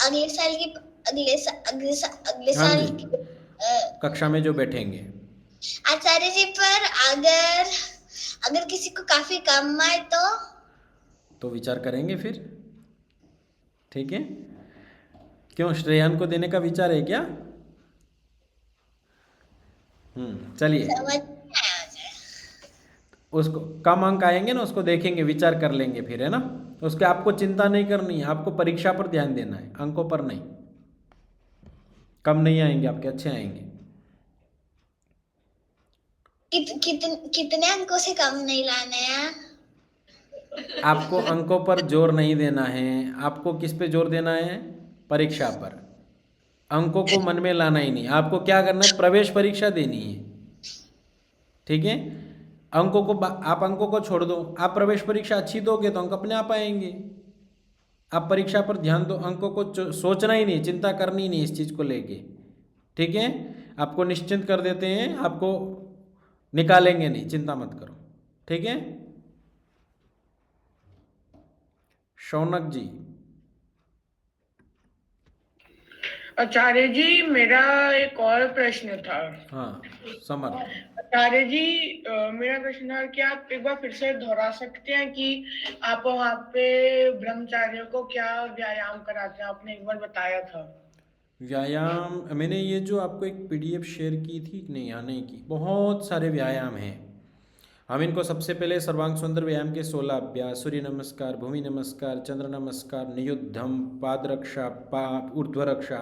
[SPEAKER 7] अगले साल की अगले
[SPEAKER 1] हाँ
[SPEAKER 7] साल
[SPEAKER 1] जी, कक्षा में जो बैठेंगे।
[SPEAKER 7] आचार्य जी पर अगर किसी को काफी कम आए तो
[SPEAKER 1] विचार करेंगे फिर, ठीक है। क्यों, श्रेयान को देने का विचार है क्या? चलिए,
[SPEAKER 7] समझ नहीं आया मुझे।
[SPEAKER 1] उसको कम अंक आएंगे ना, उसको देखेंगे, विचार कर लेंगे फिर, है ना। उसके आपको चिंता नहीं करनी है, आपको परीक्षा पर ध्यान देना है, अंकों पर नहीं। कम नहीं आएंगे आपके, अच्छे आएंगे।
[SPEAKER 7] कितने अंकों से कम नहीं लाने हैं?
[SPEAKER 1] आपको अंकों पर जोर नहीं देना है, आपको किस पे जोर देना है? परीक्षा पर। अंकों को मन में लाना ही नहीं। आपको क्या करना है? प्रवेश परीक्षा देनी है, ठीक है। आप अंकों को छोड़ दो, आप प्रवेश परीक्षा अच्छी दोगे तो अंक अपने आप आएंगे। आप परीक्षा पर ध्यान दो, अंकों को सोचना ही नहीं, चिंता करनी ही नहीं इस चीज़ को लेके, ठीक है। आपको निश्चिंत कर देते हैं, आपको निकालेंगे नहीं, चिंता मत करो, ठीक है। शौनक जी।
[SPEAKER 9] आचार्य जी, मेरा एक और प्रश्न था।
[SPEAKER 1] हाँ, समर।
[SPEAKER 9] आचार्य जी, मेरा प्रश्न है कि आप एक बार फिर से दोहरा सकते हैं कि आप वहाँ पे ब्रह्मचारियों को क्या व्यायाम कराते हैं? आपने एक बार बताया था।
[SPEAKER 1] व्यायाम मैंने ये जो आपको एक PDF शेयर की थी, नहीं आने की, बहुत सारे व्यायाम हैं। हम इनको सबसे पहले सर्वांग सुंदर व्यायाम के 16 अभ्यास, सूर्य नमस्कार, भूमि नमस्कार, चंद्र नमस्कार, नियुद्धम, पाद रक्षा, ऊर्ध्व रक्षा,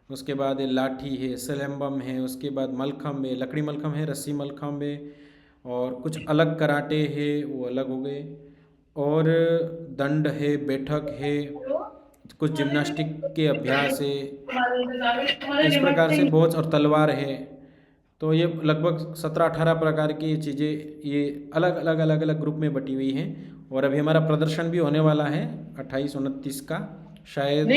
[SPEAKER 1] उसके बाद लाठी है, सलेम्बम है, उसके बाद मलखम्ब है, लकड़ी मलखम्ब है, रस्सी मलखम्ब है, और कुछ अलग कराटे है, वो अलग हो गए, और दंड है, बैठक है, कुछ जिम्नास्टिक के अभ्यास है, इस प्रकार से बहुत, और तलवार है। तो ये लगभग 17-18 प्रकार की चीज़ें ये अलग अलग ग्रुप में बटी हुई हैं। और अभी हमारा प्रदर्शन भी होने वाला है 28-29 का शायद।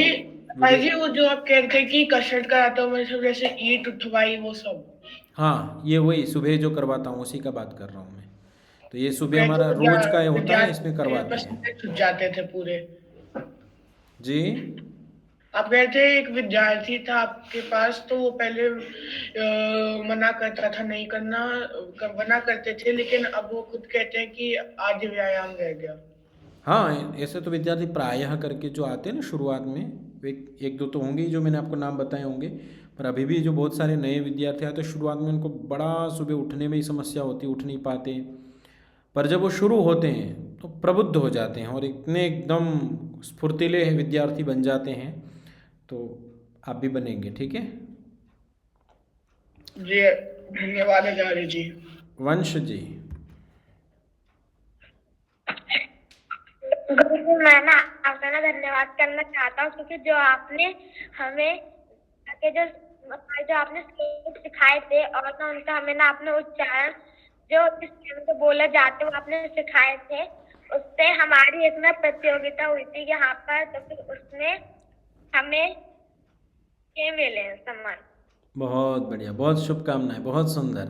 [SPEAKER 9] भाई जी, वो जो आप कहते हैं कि कसरत कराता हूँ मैं, सब जैसे ईंट उठवाई वो सब।
[SPEAKER 1] हाँ, ये वही सुबह जो करवाता हूँ उसी का बात कर रहा हूँ मैं। तो ये सुबह हमारा रोज का होता है, इसमें करवाते हैं।
[SPEAKER 9] छूट जाते थे पूरे
[SPEAKER 1] जी।
[SPEAKER 9] आप कहते हैं एक विद्यार्थी था आपके पास, तो वो पहले मना करता था, नहीं करना, मना करते थे, लेकिन अब वो खुद कहते हैं कि आधे व्यायाम रह गया।
[SPEAKER 1] हाँ, ऐसे तो विद्यार्थी प्रायः करके जो आते हैं ना शुरुआत में, एक दो तो होंगे ही जो मैंने आपको नाम बताए होंगे, पर अभी भी जो बहुत सारे नए विद्यार्थी आते हैं शुरुआत में, उनको बड़ा सुबह उठने में ही समस्या होती है, उठ नहीं पाते। पर जब वो शुरू होते हैं तो प्रबुद्ध हो जाते हैं और इतने एकदम स्फूर्तिले विद्यार्थी बन जाते हैं। तो आप भी बनेंगे, ठीक है
[SPEAKER 9] जी। धन्यवाद आचार्य जी।
[SPEAKER 1] वंश जी।
[SPEAKER 10] गुरु जी, मैं ना आपका ना धन्यवाद करना चाहता हूँ, क्योंकि जो आपने हमें जो आपने श्लोक सिखाए थे, और ना उनका हमें ना अपने उच्चारण जो इस टाइम पे बोले जाते वो आपने सिखाए थे। उससे हमारी एक ना प्रतियोगिता हुई थी यहाँ पर, तो फिर उसमें हमें ये मिले सम्मान।
[SPEAKER 1] बहुत बढ़िया, बहुत शुभकामनाएं, बहुत सुंदर।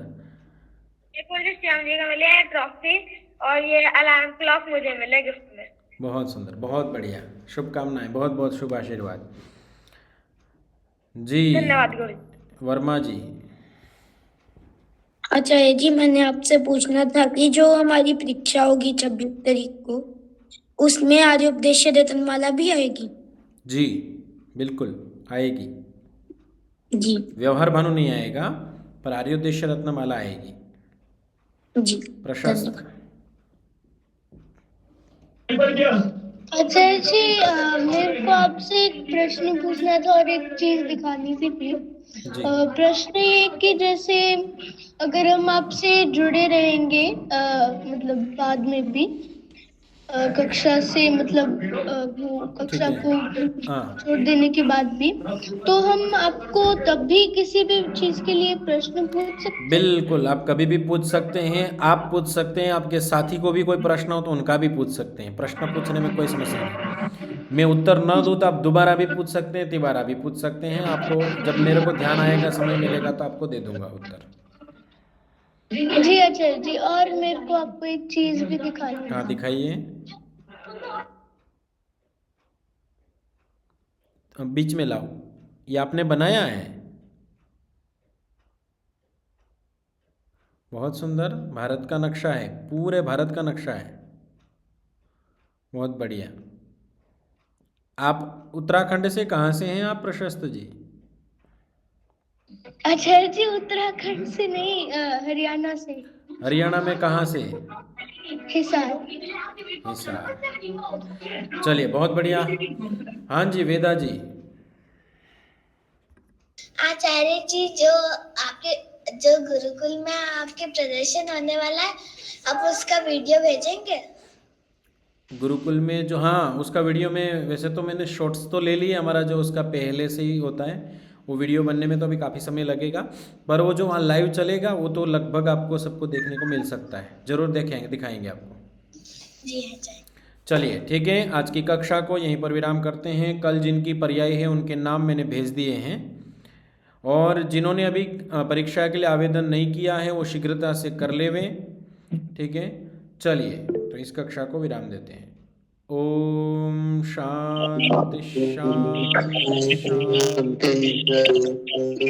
[SPEAKER 10] मुझे श्याम जी का मिले है ट्रॉफी, और ये अलार्म क्लॉक मुझे मिले गिफ्ट में।
[SPEAKER 1] बहुत सुंदर, बहुत बढ़िया, शुभकामनाएं, बहुत बहुत शुभ आशीर्वाद जी।
[SPEAKER 10] धन्यवाद गुरु।
[SPEAKER 1] वर्मा जी।
[SPEAKER 2] आचार्य जी, मैंने आपसे पूछना था कि जो हमारी परीक्षा होगी 26 तारीख को, उसमें आर्य उपदेश रत्नमाला भी आएगी?
[SPEAKER 1] जी बिल्कुल आएगी
[SPEAKER 2] जी।
[SPEAKER 1] व्यवहार भानु नहीं आएगा, पर आर्योद्देश्य रत्नमाला आएगी
[SPEAKER 2] जी।
[SPEAKER 1] प्रशस्त।
[SPEAKER 11] अच्छा जी, मेरे को आपसे एक प्रश्न पूछना था और एक चीज दिखानी थी प्लीज। प्रश्न ये कि जैसे अगर हम आपसे जुड़े रहेंगे मतलब बाद में भी, कक्षा से मतलब वो कक्षा
[SPEAKER 1] ठीक है।
[SPEAKER 11] को
[SPEAKER 1] हाँ
[SPEAKER 11] छोड़ देने के बाद भी, तो हम आपको तब भी किसी भी चीज के लिए प्रश्न पूछ सकते हैं?
[SPEAKER 1] बिल्कुल, आप कभी भी पूछ सकते हैं। आप पूछ सकते हैं, आपके साथी को भी कोई प्रश्न हो तो उनका भी पूछ सकते हैं। प्रश्न पूछने में कोई समस्या नहीं। मैं उत्तर न दूँ तो आप दोबारा भी पूछ सकते हैं, तिबारा भी पूछ सकते हैं। आपको जब मेरे को ध्यान आएगा, समय मिलेगा तो आपको दे दूंगा उत्तर।
[SPEAKER 11] जी आचार्य जी, और मेरे को आपको एक चीज भी दिखानी
[SPEAKER 1] हाँ
[SPEAKER 11] है।
[SPEAKER 1] दिखाइए। अब बीच में लाओ। ये आपने बनाया है? बहुत सुंदर, भारत का नक्शा है, पूरे भारत का नक्शा है। बहुत बढ़िया। आप उत्तराखंड से कहाँ से हैं आप प्रशस्त जी?
[SPEAKER 11] आचार्य जी उत्तराखंड से नहीं, हरियाणा से।
[SPEAKER 1] हरियाणा में कहाँ से?
[SPEAKER 11] हिसार।
[SPEAKER 1] हिसार। चलिए बहुत बढ़िया। हाँ जी वेदा जी।
[SPEAKER 7] आचार्य जी, जो गुरुकुल में आपके प्रदर्शन होने वाला है, आप उसका वीडियो भेजेंगे?
[SPEAKER 1] गुरुकुल में जो, हाँ उसका वीडियो में, वैसे तो मैंने शॉर्ट्स तो ले लिए, हमारा जो उसका पहले से ही होता है, वो वीडियो बनने में तो अभी काफ़ी समय लगेगा, पर वो जो वहाँ लाइव चलेगा वो तो लगभग आपको सबको देखने को मिल सकता है। ज़रूर देखेंगे, दिखाएंगे आपको।
[SPEAKER 7] जी आचार्य।
[SPEAKER 1] चलिए ठीक है, आज की कक्षा को यहीं पर विराम करते हैं। कल जिनकी पर्याय है उनके नाम मैंने भेज दिए हैं, और जिन्होंने अभी परीक्षा के लिए आवेदन नहीं किया है वो शीघ्रता से कर लेवें। ठीक है, चलिए तो इस कक्षा को विराम देते हैं। ओम शांति शांति शांति।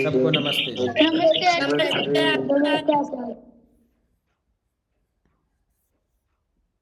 [SPEAKER 1] सबको नमस्ते जी।
[SPEAKER 11] नमस्ते आचार्य।